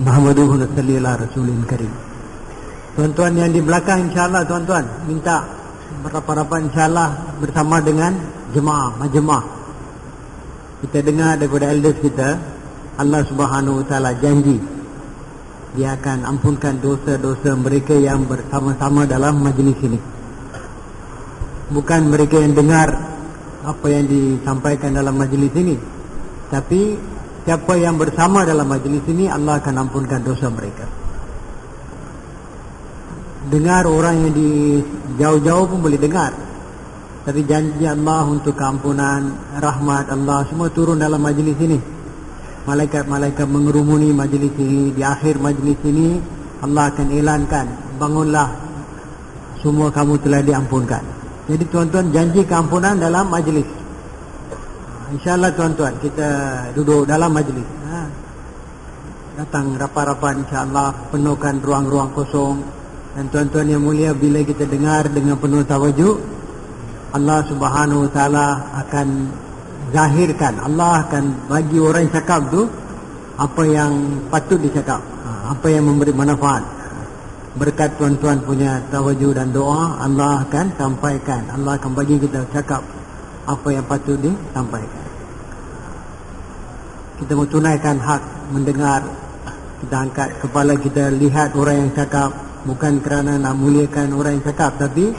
Nahmaduhu wa nusalli ala rasulil karim. Tuan-tuan yang di belakang, insyaAllah tuan-tuan minta rapat-rapat insyaAllah bersama dengan jemaah, majemaah. Kita dengar daripada elders kita, Allah Subhanahu wa ta'ala janji Dia akan ampunkan dosa-dosa mereka yang bersama-sama dalam majlis ini. Bukan mereka yang dengar apa yang disampaikan dalam majlis ini, tapi siapa yang bersama dalam majlis ini, Allah akan ampunkan dosa mereka. Dengar orang yang di jauh-jauh pun boleh dengar, tapi janji Allah untuk keampunan, rahmat Allah semua turun dalam majlis ini. Malaikat-malaikat mengerumuni majlis ini. Di akhir majlis ini Allah akan elankan, bangunlah, semua kamu telah diampunkan. Jadi tuan-tuan janji keampunan dalam majlis. InsyaAllah tuan-tuan kita duduk dalam majlis. Datang rapat-rapat insyaAllah, penuhkan ruang-ruang kosong. Dan tuan-tuan yang mulia, bila kita dengar dengan penuh tawajuk, Allah Subhanahu wa ta'ala akan zahirkan, Allah akan bagi orang yang cakap tu apa yang patut dicakap, apa yang memberi manfaat. Berkat tuan-tuan punya tawajuh dan doa, Allah akan sampaikan, Allah akan bagi kita cakap apa yang patut disampaikan. Kita mau tunaikan hak mendengar. Kita angkat kepala kita, lihat orang yang cakap, bukan kerana nak muliakan orang yang cakap, tapi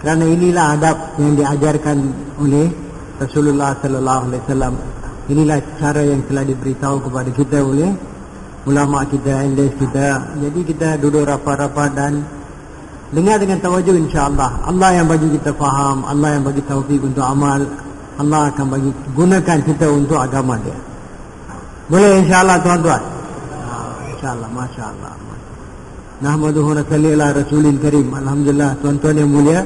kerana inilah adab yang diajarkan oleh Rasulullah sallallahu alaihi wasallam. Inilah cara yang telah diberitahu kepada kita oleh ulama kita, elders kita. Jadi kita duduk rapat-rapat dan dengar dengan tawajuh insya-Allah. Allah yang bagi kita faham, Allah yang bagi taufik untuk amal, Allah akan bagi gunakan kita untuk agama Dia. Boleh insya-Allah tuan-tuan? Insya-Allah, masya-Allah. Nahmaduhu wa nusalli ala rasulil karim. Alhamdulillah tuan-tuan yang mulia,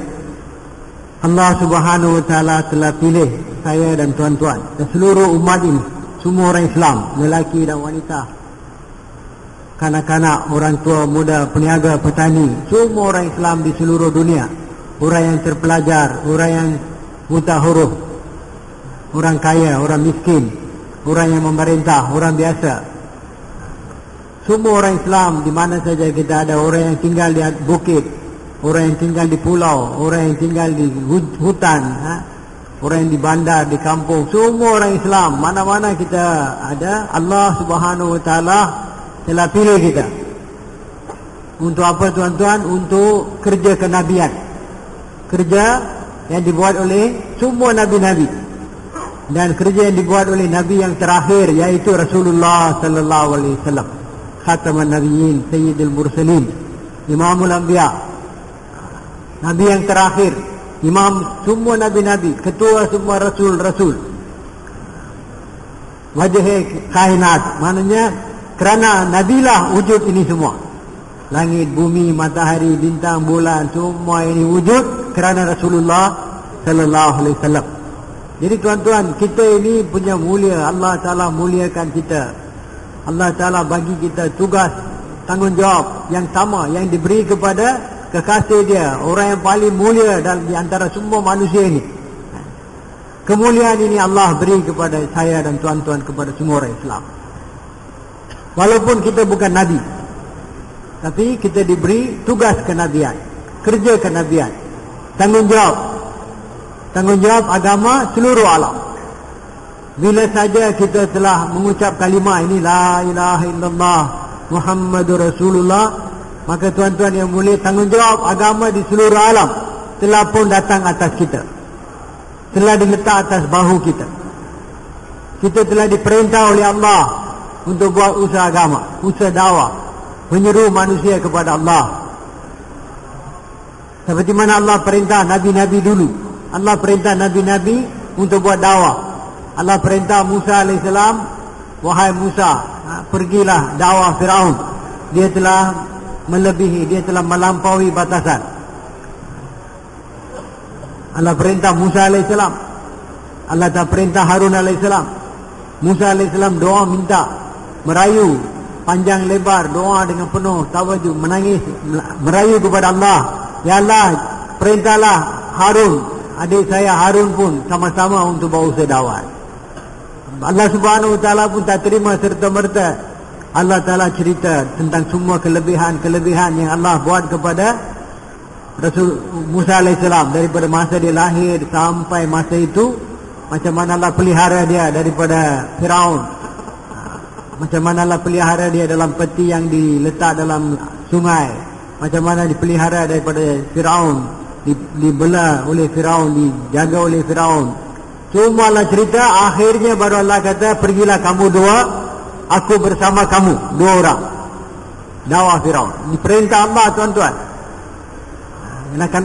Allah Subhanahu wa ta'ala telah pilih saya dan tuan-tuan dan seluruh umat ini, semua orang Islam, lelaki dan wanita, kanak-kanak, orang tua, muda, peniaga, petani, semua orang Islam di seluruh dunia, orang yang terpelajar, orang yang buta huruf, orang kaya, orang miskin, orang yang memerintah, orang biasa, semua orang Islam di mana saja kita ada, orang yang tinggal di bukit, orang yang tinggal di pulau, orang yang tinggal di hutan, orang yang di bandar, di kampung, semua orang Islam, mana-mana kita ada, Allah Subhanahu wa ta'ala telah pilih kita. Untuk apa tuan-tuan? Untuk kerja kenabian, kerja yang dibuat oleh semua nabi-nabi, dan kerja yang dibuat oleh nabi yang terakhir, yaitu Rasulullah sallallahu alaihi wasallam, khataman nabiyyin, sayyidul mursalin, imamul anbiya, nabi yang terakhir, imam semua nabi-nabi, ketua semua rasul-rasul, wajah kainat, maknanya kerana nabilah wujud ini semua. Langit, bumi, matahari, bintang, bulan, semua ini wujud kerana Rasulullah sallallahu alaihi wasallam. Jadi tuan-tuan, kita ini punya mulia, Allah Ta'ala muliakan kita. Allah Ta'ala bagi kita tugas, tanggungjawab yang sama yang diberi kepada kekasih Dia, orang yang paling mulia dalam di antara semua manusia ini. Kemuliaan ini Allah beri kepada saya dan tuan-tuan, kepada semua orang Islam. Walaupun kita bukan Nabi, tapi kita diberi tugas kenabian, kerja kenabian, tanggungjawab agama seluruh alam. Bila saja kita telah mengucap kalimah ini, la ilaha illallah Muhammadur Rasulullah, maka tuan-tuan yang mulia, tanggungjawab agama di seluruh alam telah pun datang atas kita, telah diletak atas bahu kita. Kita telah diperintah oleh Allah untuk buat usaha agama, usaha dakwah, menyeru manusia kepada Allah. Seperti mana Allah perintah nabi-nabi dulu, Allah perintah nabi-nabi untuk buat dakwah. Allah perintah Musa AS, wahai Musa, pergilah dakwah Firaun, dia telah melebihi, dia telah melampaui batasan. Allah perintah Musa AS, Allah telah perintah Harun AS. Musa AS doa minta, merayu panjang lebar, doa dengan penuh tawajuh, menangis, merayu kepada Allah, ya Allah, perintahlah Harun, adik saya Harun pun sama-sama untuk bawa usaha dakwah. Allah Subhanahu wa ta'ala pun tak terima serta-merta Allah Ta'ala cerita tentang semua kelebihan-kelebihan yang Allah buat kepada Rasul Musa AS daripada masa dia lahir sampai masa itu. Macam mana Allah pelihara dia daripada Firaun, macam mana Allah pelihara dia dalam peti yang diletak dalam sungai, macam mana dipelihara daripada Firaun, dibelah oleh Firaun, dijaga oleh Firaun. Semua Allah cerita. Akhirnya baru Allah kata, pergilah kamu dua, aku bersama kamu, dua orang. Dakwah Firaun. Ini perintah Allah, tuan-tuan.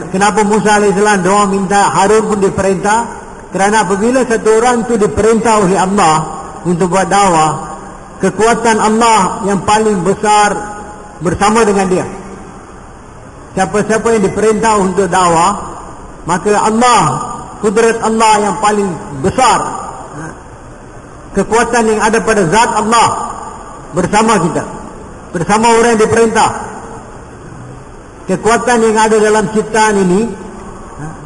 Kenapa Musa AS doa minta, Harun pun diperintah? Kerana apabila satu orang itu diperintah oleh Allah untuk buat dakwah, kekuatan Allah yang paling besar bersama dengan dia. Siapa-siapa yang diperintah untuk dakwah, maka Allah, kudrat Allah yang paling besar, kekuatan yang ada pada zat Allah bersama kita, bersama orang yang diperintah. Kekuatan yang ada dalam ciptaan ini,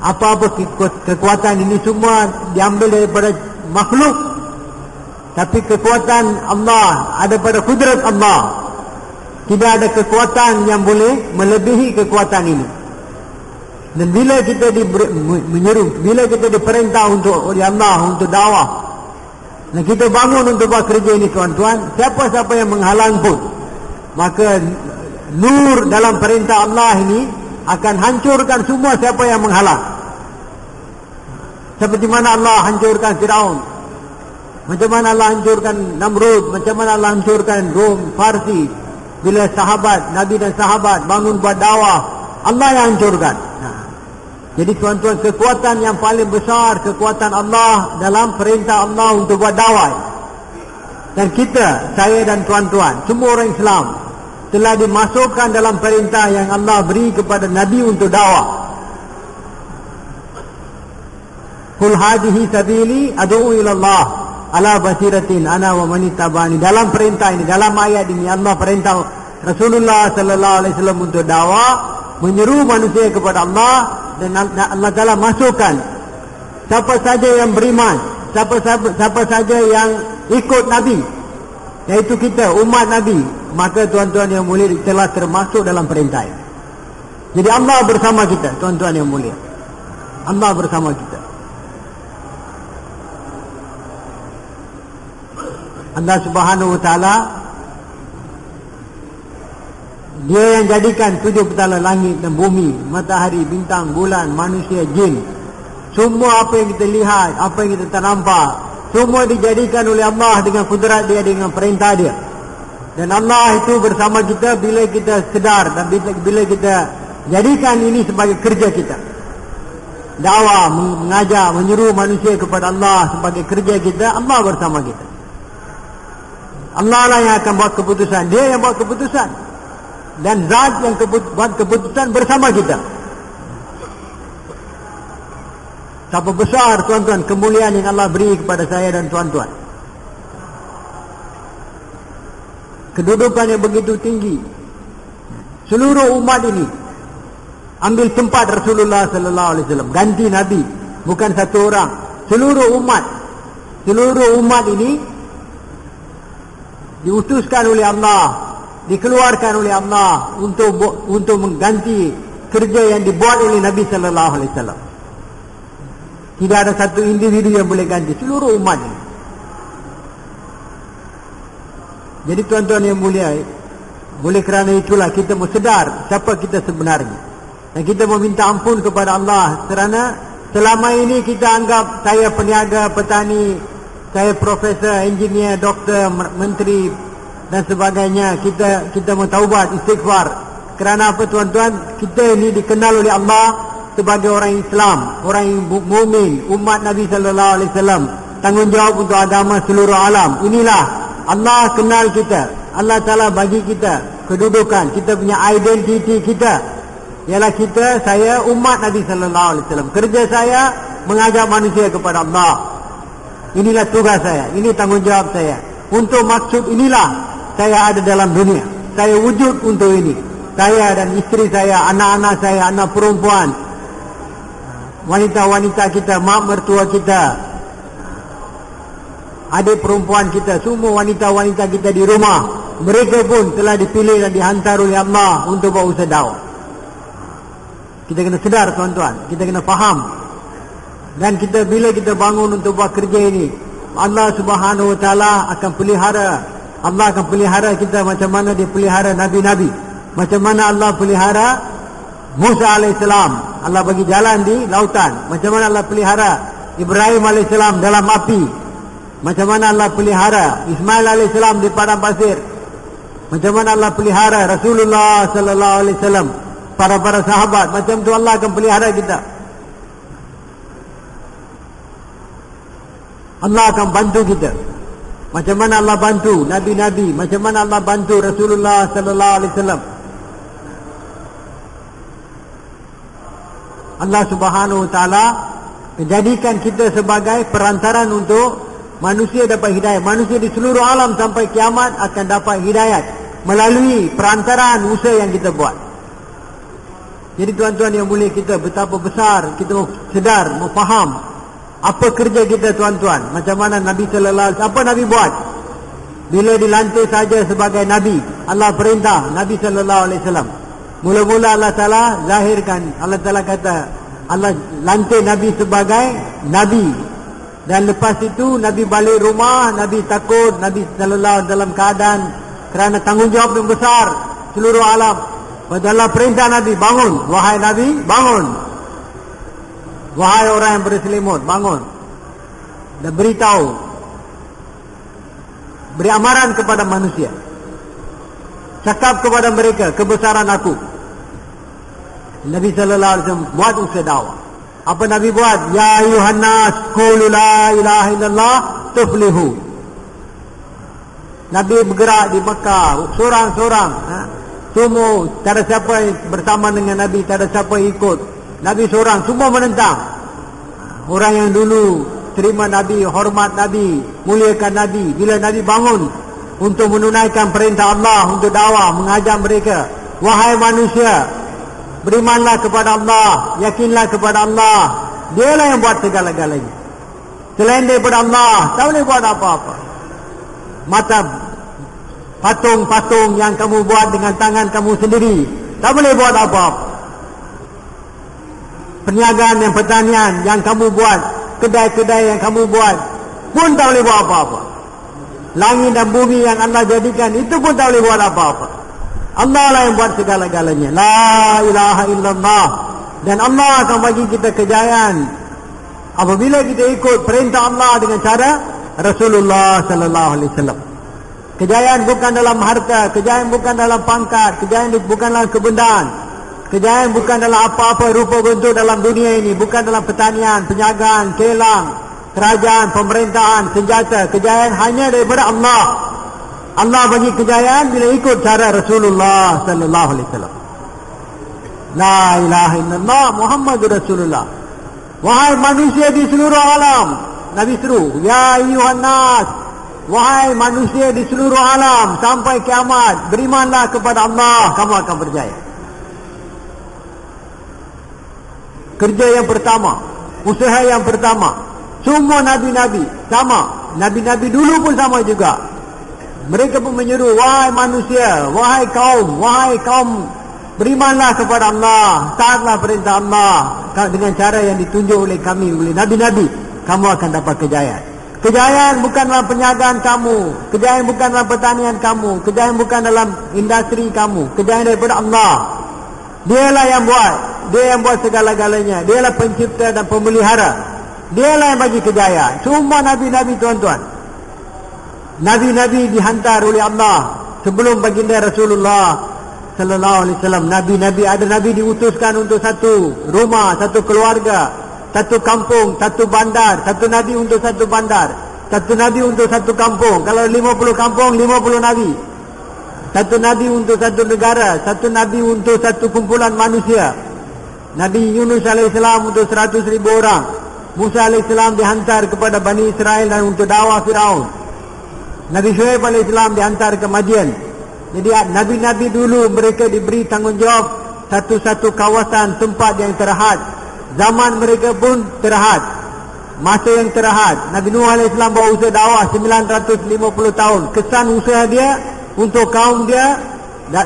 apa-apa kekuatan ini semua diambil daripada makhluk, tapi kekuatan Allah ada pada kudrat Allah. Tidak ada kekuatan yang boleh melebihi kekuatan ini. Dan bila kita menyeru, bila kita diperintah oleh Allah untuk dakwah, dan kita bangun untuk buat kerja ini, tuan-tuan, siapa-siapa yang menghalang pun, maka nur dalam perintah Allah ini akan hancurkan semua siapa yang menghalang. Seperti mana Allah hancurkan Firaun, macam mana Allah hancurkan Namrud, macam mana Allah hancurkan Rom, Farsi. Bila sahabat, Nabi dan sahabat bangun buat dakwah, Allah yang hancurkan. Jadi tuan-tuan, kekuatan yang paling besar, kekuatan Allah dalam perintah Allah untuk buat dakwah. Dan kita, saya dan tuan-tuan, semua orang Islam telah dimasukkan dalam perintah yang Allah beri kepada Nabi untuk dakwah. Qul hadhihi sabili ad'u ila Allah ala basiratin ana wa man ittaba'ani. Dalam perintah ini, dalam ayat ini, Allah perintah Rasulullah sallallahu alaihi wasallam untuk dakwah, menyeru manusia kepada Allah. Dan Allah Ta'ala masukkan siapa saja yang beriman, siapa saja yang ikut Nabi, yaitu kita, umat Nabi, maka tuan-tuan yang mulia telah termasuk dalam perintah ini. Jadi Allah bersama kita, tuan-tuan yang mulia. Allah bersama kita. Allah Subhanahu Wa Ta'ala, Dia yang jadikan 7 petala langit dan bumi, matahari, bintang, bulan, manusia, jin. Semua apa yang kita lihat, apa yang kita tak nampak, semua dijadikan oleh Allah dengan kudrat Dia, dengan perintah Dia. Dan Allah itu bersama kita bila kita sedar dan bila kita jadikan ini sebagai kerja kita. Dakwah, mengajar, menyeru manusia kepada Allah sebagai kerja kita. Allah bersama kita. Allah lah yang akan buat keputusan. Dia yang buat keputusan. Dan zat yang buat keputusan bersama kita. Siapa besar, tuan-tuan, kemuliaan yang Allah beri kepada saya dan tuan-tuan. Kedudukan yang begitu tinggi. Seluruh umat ini ambil tempat Rasulullah sallallahu alaihi wasallam, ganti Nabi, bukan satu orang. Seluruh umat ini diutuskan oleh Allah, dikeluarkan oleh Allah untuk mengganti kerja yang dibuat oleh Nabi sallallahu alaihi wasallam. Tidak ada satu individu yang boleh ganti, seluruh umat ini. Jadi tuan-tuan yang mulia, boleh kerana itulah kita mau sedar siapa kita sebenarnya. Dan kita meminta ampun kepada Allah kerana selama ini kita anggap saya peniaga, petani, saya profesor, engineer, doktor, menteri dan sebagainya. Kita mau taubat, istighfar. Kerana apa, tuan-tuan? Kita ini dikenal oleh Allah sebagai orang Islam, orang yang mukmin, umat Nabi sallallahu alaihi wasallam, tanggungjawab untuk agama seluruh alam. Inilah Allah kenal kita. Allah Ta'ala bagi kita kedudukan, kita punya identiti kita. Ialah kita, saya umat Nabi sallallahu alaihi wasallam. Kerja saya mengajak manusia kepada Allah. Inilah tugas saya, ini tanggungjawab saya. Untuk maksud inilah saya ada dalam dunia. Saya wujud untuk ini. Saya dan isteri saya, anak-anak saya, anak perempuan, wanita-wanita kita, mak mertua kita, adik perempuan kita, semua wanita-wanita kita di rumah, mereka pun telah dipilih dan dihantar oleh Allah untuk buat usaha dakwah. Kita kena sedar tuan-tuan, kita kena faham. Dan kita bila kita bangun untuk buat kerja ini, Allah Subhanahu Wa Taala akan pelihara. Allah akan pelihara kita macam mana dia pelihara nabi-nabi. Macam mana Allah pelihara Musa alaihissalam, Allah bagi jalan di lautan. Macam mana Allah pelihara Ibrahim alaihissalam dalam api. Macam mana Allah pelihara Ismail alaihissalam di padang pasir. Macam mana Allah pelihara Rasulullah sallallahu alaihi wasallam, para sahabat. Macam tu Allah akan pelihara kita. Allah akan bantu kita. Macam mana Allah bantu nabi-nabi, macam mana Allah bantu Rasulullah sallallahu alaihi wasallam. Allah Subhanahu Wa Taala menjadikan kita sebagai perantaran untuk manusia dapat hidayah. Manusia di seluruh alam sampai kiamat akan dapat hidayat melalui perantaraan usaha yang kita buat. Jadi tuan-tuan yang mulia, kita betapa besar kita sedar, faham apa kerja kita tuan-tuan. Macam mana Nabi sallallahu alaihi wasallam, apa Nabi buat bila dilantik saja sebagai Nabi. Allah perintah Nabi sallallahu alaihi wasallam. Mula-mula Allah Ta'ala zahirkan, Allah Ta'ala kata Allah lantik Nabi sebagai Nabi. Dan lepas itu Nabi balik rumah, Nabi takut, Nabi sallallahu dalam keadaan kerana tanggungjawab yang besar seluruh alam. Allah perintah Nabi, bangun wahai Nabi, bangun wahai orang yang berselimut, bangun dan beritahu, beri amaran kepada manusia, cakap kepada mereka kebesaran aku. Nabi sallallahu alaihi wasallam buat usaha dakwah. Apa Nabi buat? Ya ayuhan nas qulu la ilaha illallah tuflihu. Nabi bergerak di Mekah seorang-seorang. Semua, tak ada siapa yang bersama dengan Nabi, tak ada siapa yang ikut. Nabi seorang, semua menentang. Orang yang dulu terima Nabi, hormat Nabi, muliakan Nabi, bila Nabi bangun untuk menunaikan perintah Allah untuk dakwah, mengajar mereka, wahai manusia, berimanlah kepada Allah, yakinlah kepada Allah. Dialah yang buat segala-galanya. Selain daripada Allah, tak boleh buat apa-apa. Mata patung-patung yang kamu buat dengan tangan kamu sendiri, tak boleh buat apa-apa. Perniagaan dan pertanian yang kamu buat, kedai-kedai yang kamu buat pun tak boleh buat apa-apa. Langit dan bumi yang Allah jadikan, itu pun tak boleh buat apa-apa. Allah lah yang buat segala-galanya. La ilaha illallah. Dan Allah akan bagi kita kejayaan apabila kita ikut perintah Allah dengan cara Rasulullah sallallahu alaihi wasallam. Kejayaan bukan dalam harta, kejayaan bukan dalam pangkat, kejayaan bukan dalam kebendaan, kejayaan bukan dalam apa-apa rupa bentuk dalam dunia ini, bukan dalam pertanian, penjagaan, kelang, kerajaan, pemerintahan, senjata. Kejayaan hanya daripada Allah. Allah bagi kejayaan bila ikut cara Rasulullah sallallahu alaihi wasallam. La ilaha illallah Muhammadur Rasulullah. Wahai manusia di seluruh alam, Nabi seru, ya ayyuhan nas, wahai manusia di seluruh alam sampai kiamat, berimanlah kepada Allah, kamu akan berjaya. Kerja yang pertama, usaha yang pertama, semua nabi-nabi sama. Nabi-nabi dulu pun sama juga. Mereka pun menyeru, wahai manusia, wahai kaum, berimanlah kepada Allah, taatlah perintah Allah dengan cara yang ditunjuk oleh kami, oleh nabi-nabi, kamu akan dapat kejayaan. Kejayaan bukan dalam perniagaan kamu, kejayaan bukan dalam pertanian kamu, kejayaan bukan dalam industri kamu, kejayaan daripada Allah. Dialah yang buat, dia yang buat segala-galanya, dialah pencipta dan pemelihara, dialah yang bagi kejayaan. Semua nabi-nabi tuan-tuan, nabi-nabi dihantar oleh Allah sebelum baginda Rasulullah sallallahu alaihi wasallam. Nabi-nabi, ada nabi diutuskan untuk satu rumah, satu keluarga, satu kampung, satu bandar. Satu nabi untuk satu bandar, satu nabi untuk satu kampung. Kalau 50 kampung, 50 nabi. Satu nabi untuk satu negara, satu nabi untuk satu kumpulan manusia. Nabi Yunus alaihissalam untuk 100,000 orang. Musa alaihissalam dihantar kepada Bani Israel dan untuk dakwah Firaun. Nabi Syuaib alaihissalam dihantar ke Madian. Jadi nabi-nabi dulu mereka diberi tanggungjawab satu-satu kawasan tempat yang terhad. Zaman mereka pun terhad, masa yang terhad. Nabi Nuh AS bawa usaha dakwah 950 tahun. Kesan usaha dia untuk kaum dia,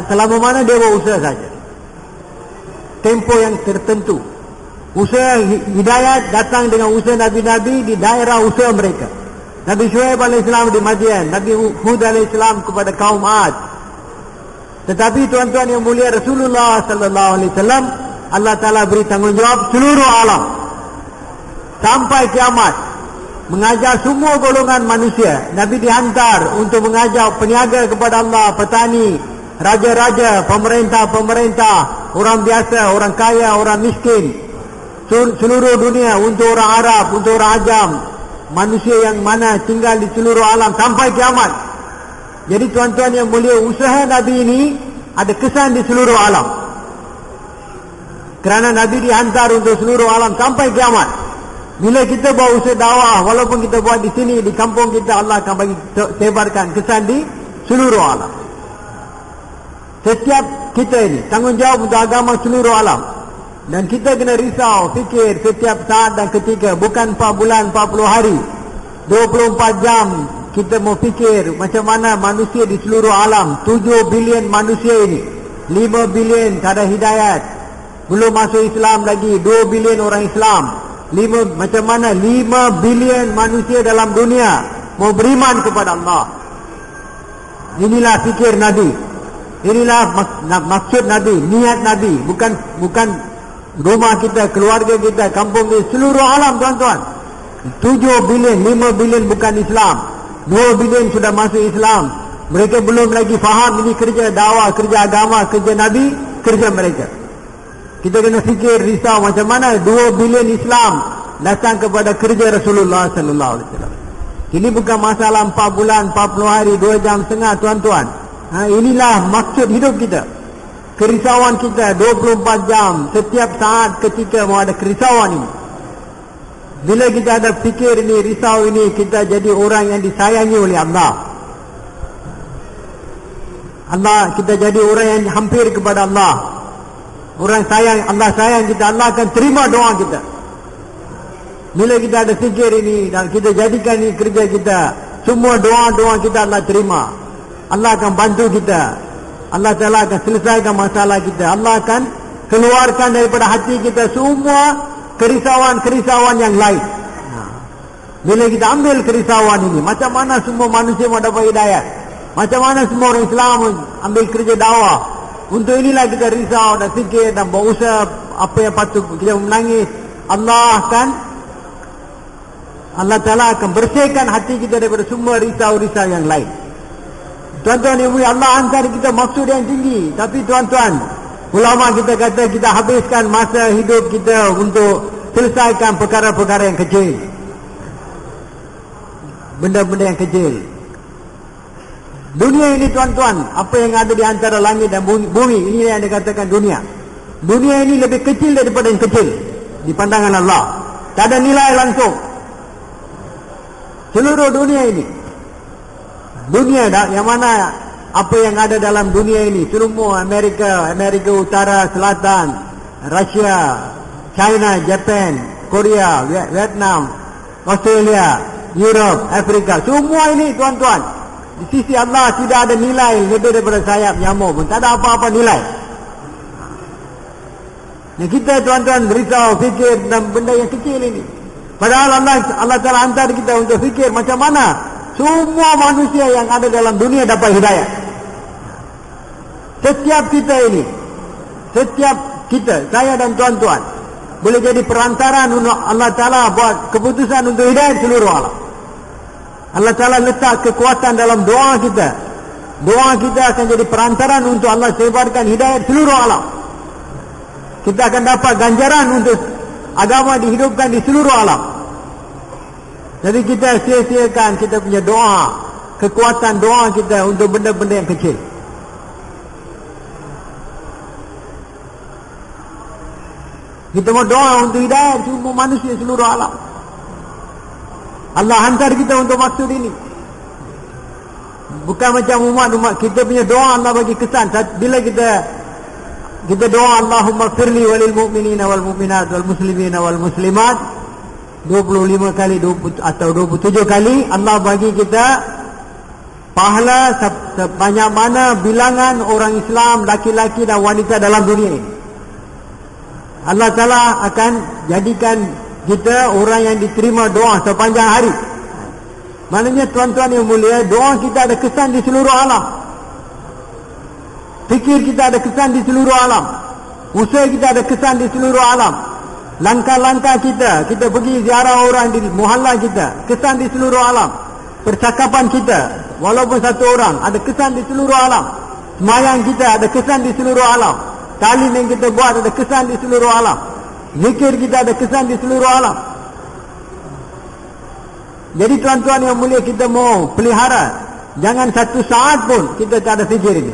selama mana dia buat usaha saja. Tempo yang tertentu. Usaha hidayat datang dengan usaha Nabi-Nabi di daerah usaha mereka. Nabi Syuaib alaihissalam di Madian, Nabi Hud alaihissalam kepada kaum Ad. Tetapi tuan-tuan yang mulia, Rasulullah sallallahu alaihi wasallam, Allah Ta'ala beri tanggungjawab seluruh alam sampai kiamat, mengajar semua golongan manusia. Nabi dihantar untuk mengajar peniaga kepada Allah, petani, raja-raja, pemerintah, orang biasa, orang kaya, orang miskin, seluruh dunia, untuk orang Arab, untuk orang Ajam, manusia yang mana tinggal di seluruh alam sampai kiamat. Jadi tuan-tuan yang mulia, usaha Nabi ini ada kesan di seluruh alam, kerana Nabi dihantar untuk seluruh alam sampai kiamat. Bila kita buat usaha dakwah, walaupun kita buat di sini, di kampung kita, Allah akan bagi sebarkan kesan di seluruh alam. Setiap kita ini tanggungjawab untuk agama seluruh alam. Dan kita kena risau, fikir setiap saat dan ketika. Bukan 4 bulan, 40 hari, 24 jam kita mau fikir macam mana manusia di seluruh alam, 7 bilion manusia ini, 5 bilion tak ada hidayat, belum masuk Islam lagi, 2 bilion orang Islam, macam mana 5 bilion manusia dalam dunia mau beriman kepada Allah. Inilah fikir Nabi, inilah maksud Nabi, niat Nabi. Bukan rumah kita, keluarga kita, kampung kita, seluruh alam tuan-tuan. 7 bilion, 5 bilion bukan Islam, 2 bilion sudah masuk Islam. Mereka belum lagi faham ini kerja dakwah, kerja agama, kerja Nabi, kerja mereka. Kita kena fikir, risau macam mana 2 bilion Islam datang kepada kerja Rasulullah sallallahu alaihi wasallam. Ini bukan masalah 4 bulan, 40 hari, 2 jam setengah tuan-tuan. Inilah maksud hidup kita. Kerisauan kita 24 jam, setiap saat ketika mau ada kerisauan ini. Bila kita ada fikir ini, risau ini, kita jadi orang yang disayangi oleh Allah. Kita jadi orang yang hampir kepada Allah. Orang sayang, Allah sayang kita, Allah akan terima doa kita. Bila kita ada fikir ini dan kita jadikan ini kerja kita, semua doa-doa kita Allah terima. Allah akan bantu kita. Allah Ta'ala akan selesaikan masalah kita. Allah akan keluarkan daripada hati kita semua kerisauan-kerisauan yang lain. Bila kita ambil kerisauan ini, macam mana semua manusia mau dapat hidayat, macam mana semua orang Islam ambil kerja dakwah. Untuk inilah kita risau dan fikir dan berusaha apa yang patut kita menangis. Allah Ta'ala akan bersihkan hati kita daripada semua risau-risau yang lain. Tuan-tuan yang mulia, Allah hantar kita maksud yang tinggi. Tapi tuan-tuan, ulama kita kata kita habiskan masa hidup kita untuk selesaikan perkara-perkara yang kecil, benda-benda yang kecil. Dunia ini tuan-tuan, apa yang ada di antara langit dan bumi, ini yang dikatakan dunia. Dunia ini lebih kecil daripada yang kecil di pandangan Allah. Tak ada nilai langsung. Seluruh dunia ini, dunia yang mana apa yang ada dalam dunia ini, semua Amerika Utara, Selatan, Rusia, China, Japan, Korea, Vietnam, Australia, Europe, Afrika, semua ini tuan-tuan, di sisi Allah tidak ada nilai lebih daripada sayap nyamuk pun, tak ada apa-apa nilai. Yang kita tuan-tuan risau fikir tentang benda yang kecil ini, padahal Allah Ta'ala hantar kita untuk fikir macam mana semua manusia yang ada dalam dunia dapat hidayah. Setiap kita, saya dan tuan-tuan, boleh jadi perantaran untuk Allah Ta'ala buat keputusan untuk hidayah seluruh alam. Allah Ta'ala letak kekuatan dalam doa kita. Doa kita akan jadi perantaran untuk Allah sebarkan hidayah seluruh alam. Kita akan dapat ganjaran untuk agama dihidupkan di seluruh alam. Jadi kita sia-siakan kita punya doa, kekuatan doa kita untuk benda-benda yang kecil. Kita mau doa untuk hidayah semua manusia seluruh alam. Allah hantar kita untuk maksud ini. Bukan macam umat kita punya doa Allah bagi kesan. Bila kita doa Allahumma firli walil mu'minina wal mu'minat wal muslimina wal muslimat 25 kali atau 27 kali, Allah bagi kita pahala sebanyak mana bilangan orang Islam laki-laki dan wanita dalam dunia ini. Allah Ta'ala akan jadikan kita orang yang diterima doa sepanjang hari. Maknanya tuan-tuan yang mulia, doa kita ada kesan di seluruh alam. Fikir kita ada kesan di seluruh alam. Usaha kita ada kesan di seluruh alam. Langkah-langkah kita pergi ziarah orang di muhalla kita, kesan di seluruh alam. Percakapan kita, walaupun satu orang, ada kesan di seluruh alam. Semayang kita ada kesan di seluruh alam. Talim yang kita buat ada kesan di seluruh alam. Zikir kita ada kesan di seluruh alam. Jadi tuan-tuan yang mulia, kita mau pelihara, jangan satu saat pun kita tak ada fikir ini.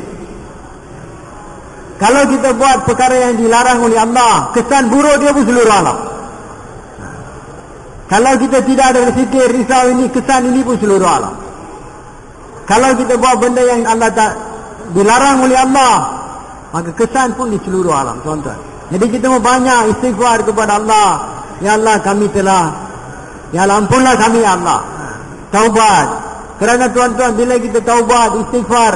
Kalau kita buat perkara yang dilarang oleh Allah, kesan buruk dia pun seluruh alam. Kalau kita tidak ada fikir risau ini, kesan ini pun seluruh alam. Kalau kita buat benda yang Allah tak dilarang oleh Allah, maka kesan pun di seluruh alam, tuan-tuan. Jadi kita mau banyak istighfar kepada Allah. Ya Allah, kami telah, ya Allah, ampunlah kami, ya Allah. Taubat. Kerana tuan-tuan, bila kita taubat, istighfar,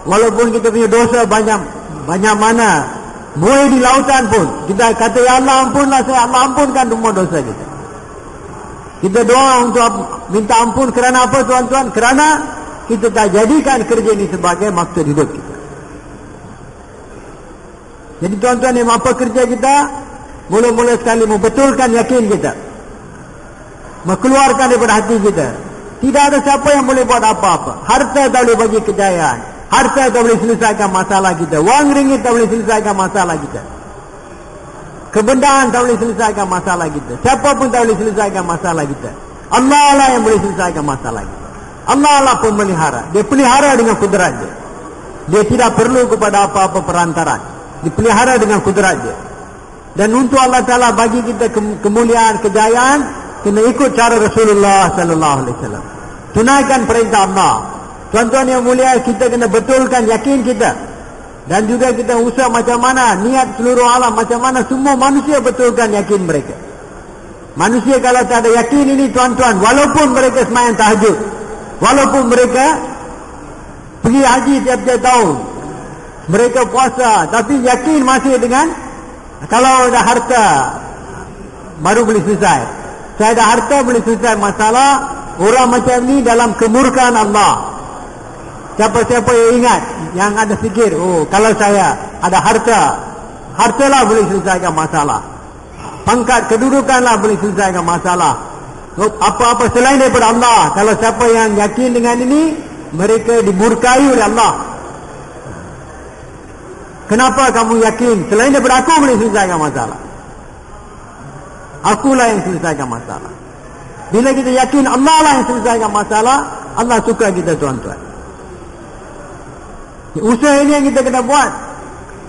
walaupun kita punya dosa banyak mana, buai di lautan pun, kita kata, ya Allah, ampunlah saya, Allah ampunkan semua dosa kita. Kita doa untuk minta ampun kerana apa, tuan-tuan? Kerana kita tak jadikan kerja ini sebagai maksud hidup kita. Jadi tuan-tuan, yang apa kerja kita? Mula-mula sekali membetulkan yakin kita, mengeluarkan daripada hati kita. Tidak ada siapa yang boleh buat apa-apa. Harta tak boleh bagi kejayaan, harta tak boleh selesaikan masalah kita, wang ringgit tak boleh selesaikan masalah kita, kebendaan tak boleh selesaikan masalah kita, siapa pun tak boleh selesaikan masalah kita. Allah lah yang boleh selesaikan masalah kita. Allah lah pemelihara. Dia pelihara dengan kudrat dia. Dia tidak perlu kepada apa-apa perantaran. Dipelihara dengan kudrat dia. Dan untuk Allah Ta'ala bagi kita kemuliaan, kejayaan, kena ikut cara Rasulullah Sallallahu Alaihi Wasallam. Tunaikan perintah Allah. Tuan-tuan yang mulia, kita kena betulkan yakin kita. Dan juga kita usah macam mana niat seluruh alam, macam mana semua manusia betulkan yakin mereka. Manusia kalau tak ada yakin ini, tuan-tuan, walaupun mereka sembahyang tahajud, walaupun mereka pergi haji tiap-tiap tahun, mereka puasa, tapi yakin masih dengan, kalau ada harta baru boleh selesai. Saya ada harta boleh selesai masalah. Orang macam ni dalam kemurkaan Allah. Siapa-siapa yang ingat, yang ada fikir, oh kalau saya ada harta, hartalah boleh selesaikan masalah. Pangkat kedudukanlah boleh selesaikan masalah. Apa-apa selain daripada Allah, kalau siapa yang yakin dengan ini, mereka dimurkai oleh Allah. Kenapa kamu yakin selain daripada aku boleh selesaikan masalah? Akulah yang selesaikan masalah. Bila kita yakin Allah lah yang selesaikan masalah, Allah suka kita, tuan-tuan. Usaha ini yang kita kena buat.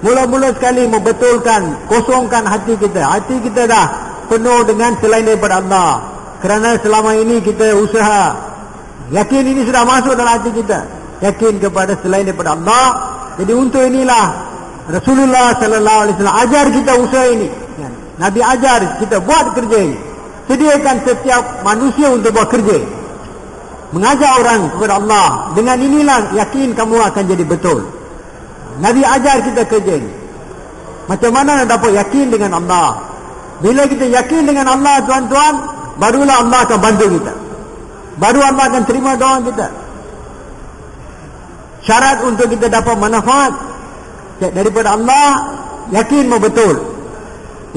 Mula-mula sekali membetulkan, kosongkan hati kita. Hati kita dah penuh dengan selain daripada Allah. Kerana selama ini kita usaha, yakin ini sudah masuk dalam hati kita, yakin kepada selain daripada Allah. Jadi untuk inilah Rasulullah Sallallahu Alaihi Wasallam ajar kita usaha ini. Nabi ajar kita buat kerja ini. Sediakan setiap manusia untuk buat kerja ini. Mengajak orang kepada Allah. Dengan inilah yakin kamu akan jadi betul. Nabi ajar kita kerja ini. Macam mana nak dapat yakin dengan Allah? Bila kita yakin dengan Allah, tuan-tuan, barulah Allah akan bantu kita. Baru Allah akan terima doa kita. Syarat untuk kita dapat manfaat daripada Allah, yakin betul.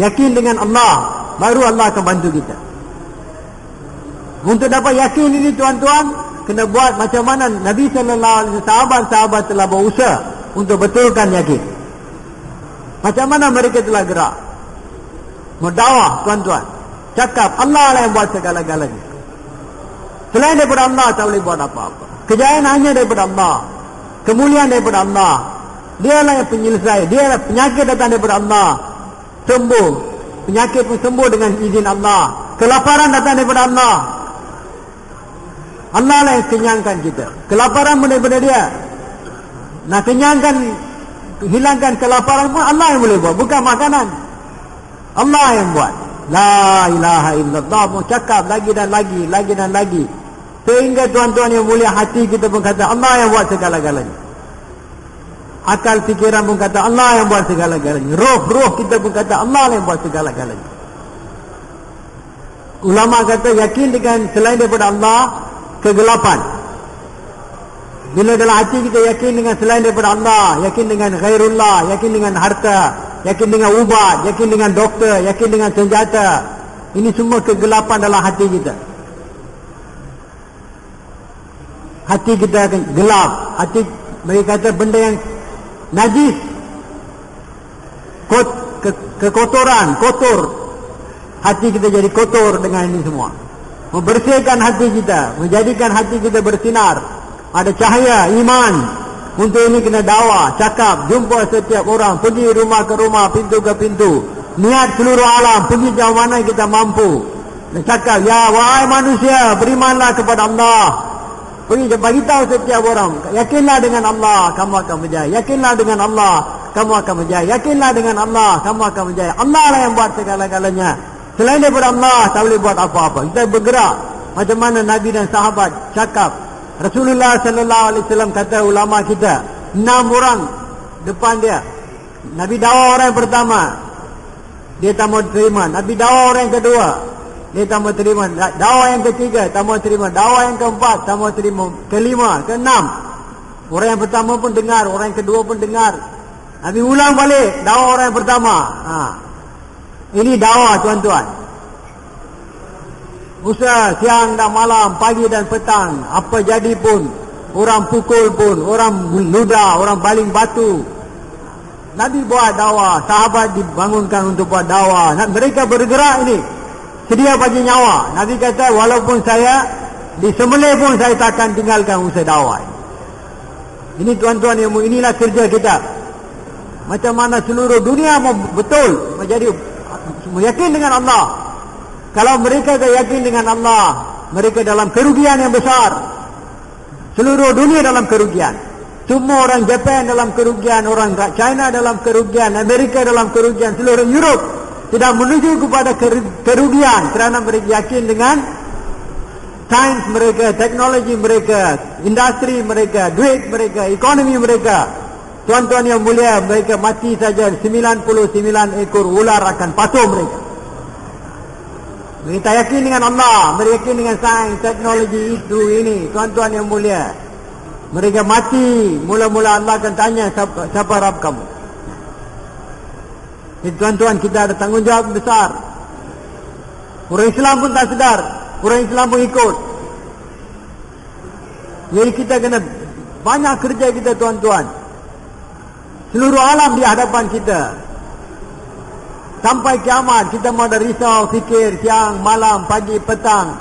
Yakin dengan Allah, baru Allah akan bantu kita. Untuk dapat yakin ini, tuan-tuan, kena buat macam mana Nabi Sallallahu Alaihi Wasallam, sahabat-sahabat telah berusaha untuk betulkan yakin. Macam mana mereka telah gerak mendakwah, tuan-tuan. Cakap Allah lah yang buat segala-galanya. Selain daripada Allah tak boleh buat apa-apa. Kejayaan hanya daripada Allah, kemuliaan daripada Allah. Dia lah yang penyelesai. Dia lah penyakit datang daripada Allah, sembuh. Penyakit pun sembuh dengan izin Allah. Kelaparan datang daripada Allah. Allah lah yang kenyangkan kita. Kelaparan pun daripada dia. Nak kenyangkan, hilangkan kelaparan pun Allah yang boleh buat, bukan makanan. Allah yang buat. La ilaha illallah. Mau cakap lagi dan lagi, lagi dan lagi. Sehingga tuan-tuan yang mulia, hati kita pun kata Allah yang buat segala-galanya. Akal fikiran pun kata Allah yang buat segala-galanya. Roh kita pun kata Allah yang buat segala-galanya. Ulama kata yakin dengan selain daripada Allah, kegelapan. Bila dalam hati kita yakin dengan selain daripada Allah, yakin dengan ghairullah, yakin dengan harta, yakin dengan ubat, yakin dengan doktor, yakin dengan senjata, ini semua kegelapan dalam hati kita. Hati kita akan gelap. Hati, mereka kata benda yang najis, kekotoran, kotor. Hati kita jadi kotor dengan ini semua. Membersihkan hati kita, menjadikan hati kita bersinar, ada cahaya iman. Untuk ini kena dakwah, cakap, jumpa setiap orang, pergi rumah ke rumah, pintu ke pintu, niat seluruh alam, pergi jauh mana kita mampu, dan cakap, ya wahai manusia, berimanlah kepada Allah. Pergi bagi tahu setiap orang, yakinlah dengan Allah, kamu akan berjaya. Yakinlah dengan Allah, kamu akan berjaya. Yakinlah dengan Allah, kamu akan berjaya. Allah lah yang buat segala-galanya. Selain daripada Allah, tak boleh buat apa-apa. Kita bergerak macam mana Nabi dan sahabat cakap. Rasulullah sallallahu alaihi wasallam kata, ulama kita 6 orang depan dia. Nabi dakwah orang yang pertama, dia tak mau terima. Nabi dakwah orang yang kedua, dia tak mau terima. Dakwah yang ketiga, tak mau terima. Dakwah yang keempat, tak mau terima. Kelima, keenam, orang yang pertama pun dengar, orang yang kedua pun dengar. Nabi ulang balik dakwah orang yang pertama. Ini dakwah tuan-tuan. Usaha siang dan malam, pagi dan petang, apa jadi pun, orang pukul pun, orang ludah, orang baling batu, Nabi buat dakwah, sahabat dibangunkan untuk buat dakwah. Mereka bergerak ini, sedia bagi nyawa. Nabi kata, walaupun saya disembelih pun saya takkan tinggalkan usaha dakwah. Ini tuan-tuan yang inilah kerja kita. Macam mana seluruh dunia mau betul menjadi yakin dengan Allah. Kalau mereka tak yakin dengan Allah, mereka dalam kerugian yang besar. Seluruh dunia dalam kerugian. Semua orang Jepun dalam kerugian, orang China dalam kerugian, Amerika dalam kerugian, seluruh Europe tidak menuju kepada kerugian kerana mereka yakin dengan sains mereka, teknologi mereka, industri mereka, duit mereka, ekonomi mereka. Tuan-tuan yang mulia, mereka mati saja 99 ekor ular akan patuh mereka. Mereka yakin dengan Allah, mereka yakin dengan sains, teknologi itu, ini. Tuan-tuan yang mulia, mereka mati, mula-mula Allah akan tanya, siapa Rabb kamu? Jadi tuan-tuan, kita ada tanggungjawab besar. Orang Islam pun tak sedar, orang Islam pun ikut. Jadi kita kena banyak kerja kita tuan-tuan. Seluruh alam di hadapan kita. Sampai kiamat kita mau ada risau, fikir siang, malam, pagi, petang.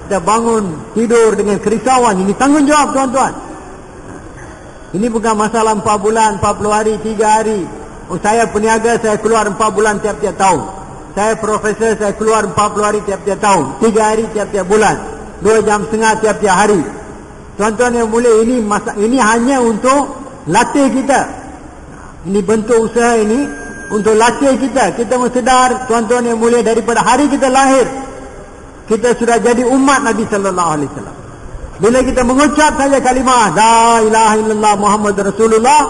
Kita bangun, tidur dengan kerisauan. Ini tanggungjawab tuan-tuan. Ini bukan masalah 4 bulan, 40 hari, 3 hari. Oh, saya peniaga, saya keluar 4 bulan tiap-tiap tahun. Saya profesor, saya keluar 40 hari tiap-tiap tahun. 3 hari tiap-tiap bulan. 2 jam setengah tiap-tiap hari. Tuan-tuan yang mulia, ini hanya untuk latih kita. Ini bentuk usaha ini untuk latih kita. Kita mesti sedar tuan-tuan yang mulia, daripada hari kita lahir kita sudah jadi umat Nabi sallallahu alaihi wasallam. Bila kita mengucap saja kalimah la ilaha illallah Muhammad Rasulullah,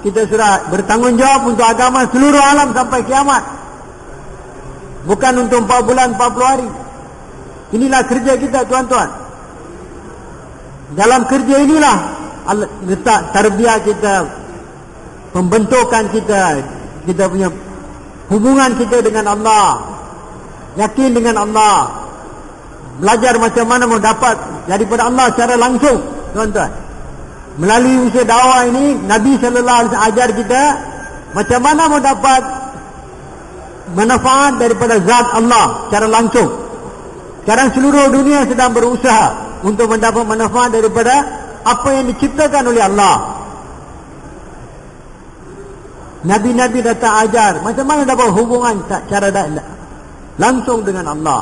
kita sudah bertanggungjawab untuk agama seluruh alam sampai kiamat. Bukan untuk 4 bulan 40 hari. Inilah kerja kita tuan-tuan. Dalam kerja inilah Allah letak tarbiyah kita, pembentukan kita, kita punya hubungan kita dengan Allah, yakin dengan Allah, belajar macam mana mau dapat daripada Allah secara langsung tuan-tuan. Melalui usaha dakwah ini, Nabi sallallahu alaihi wasallam ajar kita macam mana mau dapat manfaat daripada zat Allah secara langsung. Sekarang seluruh dunia sedang berusaha untuk mendapat manfaat daripada apa yang diciptakan oleh Allah. Nabi-nabi datang ajar macam mana dapat hubungan cara langsung dengan Allah.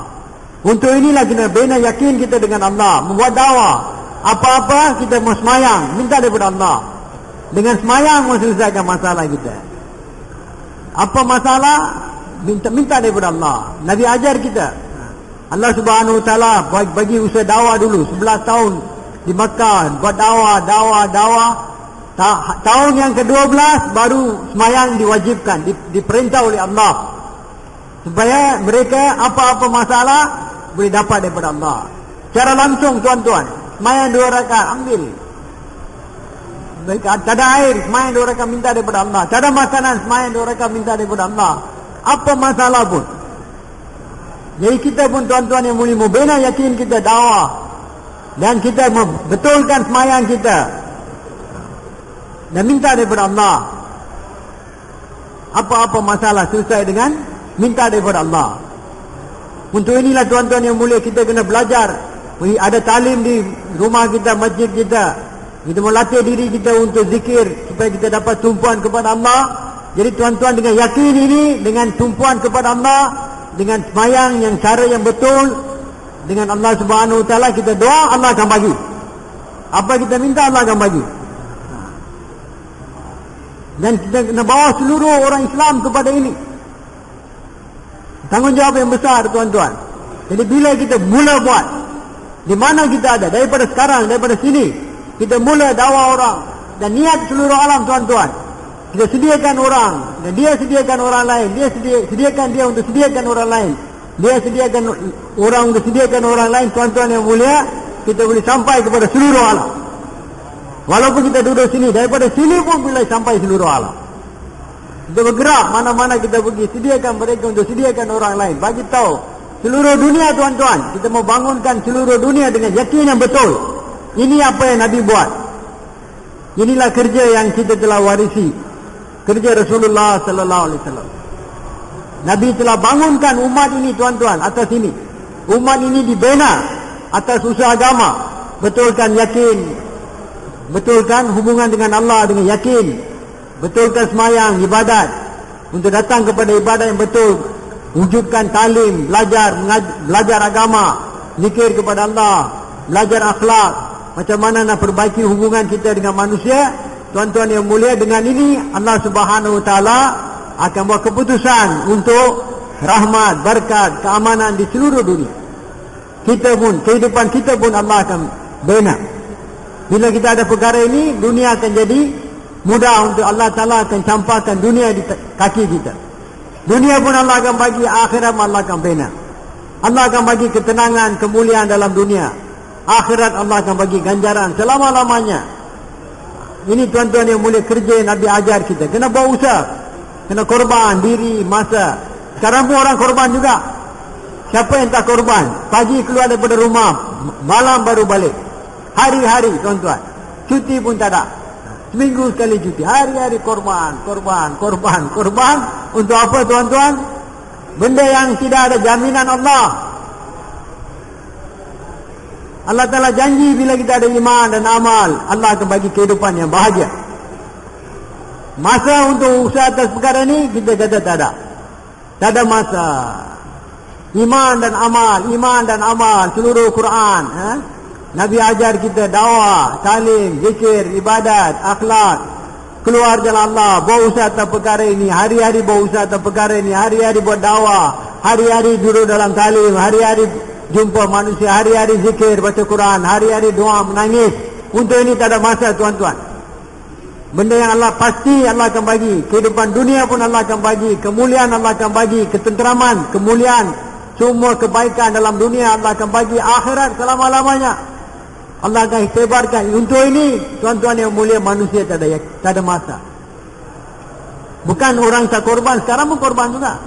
Untuk inilah kita bina yakin kita dengan Allah, membuat dakwah. Apa-apa kita mau semayang, minta daripada Allah. Dengan semayang mau selesaikan masalah kita. Apa masalah, minta daripada Allah. Nabi ajar kita. Allah Subhanahu Wa Taala bagi usaha dakwah dulu 11 tahun di Makkah, buat dakwah. Tahun yang ke-12 baru semayang diwajibkan, diperintah oleh Allah, supaya mereka apa-apa masalah boleh dapat daripada Allah. Cara langsung tuan-tuan, semayang 2 rakaat, ambil. Mereka tak ada air, semayang 2 rakaat minta daripada Allah. Tak ada makanan, semayang 2 rakaat minta daripada Allah. Apa masalah pun. Jadi kita pun tuan-tuan yang mulia, membina yakin kita dakwah, dan kita betulkan semayang kita, dan minta daripada Allah. Apa-apa masalah selesai dengan minta daripada Allah. Untuk inilah tuan-tuan yang mulia, kita kena belajar. Ada talim di rumah kita, masjid kita. Kita melatih diri kita untuk zikir, supaya kita dapat tumpuan kepada Allah. Jadi tuan-tuan dengan yakin ini, dengan tumpuan kepada Allah, dengan semayang yang cara yang betul, dengan Allah Subhanahu Wa Taala kita doa, Allah akan bagi. Apa kita minta, Allah akan bagi. Dan kita kena bawa seluruh orang Islam kepada ini. Tanggungjawab yang besar tuan-tuan. Jadi bila kita mula buat, di mana kita ada, daripada sekarang, daripada sini, kita mula dakwah orang, dan niat seluruh alam tuan-tuan. Kita sediakan orang, dan dia sediakan orang lain. Dia sediakan dia untuk sediakan orang lain. Dia sediakan orang untuk sediakan orang lain. Tuan-tuan yang mulia, kita boleh sampai kepada seluruh alam. Walaupun kita duduk sini, daripada sini pun boleh sampai seluruh alam. Kita bergerak mana-mana kita pergi, sediakan mereka untuk sediakan orang lain. Bagi tahu seluruh dunia tuan-tuan, kita mau bangunkan seluruh dunia dengan yakin yang betul. Ini apa yang Nabi buat. Inilah kerja yang kita telah warisi, kerja Rasulullah sallallahu alaihi wasallam. Nabi telah bangunkan umat ini tuan-tuan atas ini. Umat ini dibina atas usaha agama. Betulkan yakin, betulkan hubungan dengan Allah dengan yakin, betulkan semayang, ibadat, untuk datang kepada ibadat yang betul. Wujudkan talim, belajar agama, zikir kepada Allah, belajar akhlak, macam mana nak perbaiki hubungan kita dengan manusia. Tuan-tuan yang mulia, dengan ini Allah Subhanahu Wa Taala akan buat keputusan untuk rahmat, berkat, keamanan di seluruh dunia. Kita pun, kehidupan kita pun Allah akan bina. Bila kita ada perkara ini, dunia akan jadi mudah untuk Allah Ta'ala akan campakkan dunia di kaki kita. Dunia pun Allah akan bagi, akhirat Allah akan bina. Allah akan bagi ketenangan, kemuliaan dalam dunia. Akhirat Allah akan bagi ganjaran selama-lamanya. Ini tuan-tuan yang mulia, kerja Nabi ajar kita. Kena bawa usaha, kena korban diri, masa. Sekarang pun orang korban juga. Siapa yang tak korban? Pagi keluar daripada rumah, malam baru balik. Hari-hari tuan-tuan, cuti pun tak ada. Seminggu sekali cuti. Hari-hari korban. Untuk apa tuan-tuan? Benda yang tidak ada jaminan Allah. Allah Ta'ala janji bila kita ada iman dan amal, Allah akan bagi kehidupan yang bahagia. Masa untuk usaha atas perkara ini, kita kata tak ada. Tak ada masa. Iman dan amal, seluruh Quran. Nabi ajar kita dakwah, talim, zikir, ibadat, akhlak, keluar jalan Allah, buat usaha atas perkara ini, hari-hari buat usaha atas perkara ini, hari-hari buat dakwah, hari-hari duduk dalam talim, hari-hari jumpa manusia, hari-hari zikir, baca Quran, hari-hari doa, menangis. Untuk ini tak ada masa tuan-tuan. Benda yang Allah pasti Allah akan bagi. Kehidupan dunia pun Allah akan bagi, kemuliaan Allah akan bagi, ketenteraman, kemuliaan, semua kebaikan dalam dunia Allah akan bagi. Akhirat selama-lamanya Allah akan sebarkan. Untuk ini tuan-tuan yang mulia, manusia tak ada masa. Bukan orang tak korban, sekarang pun korban juga.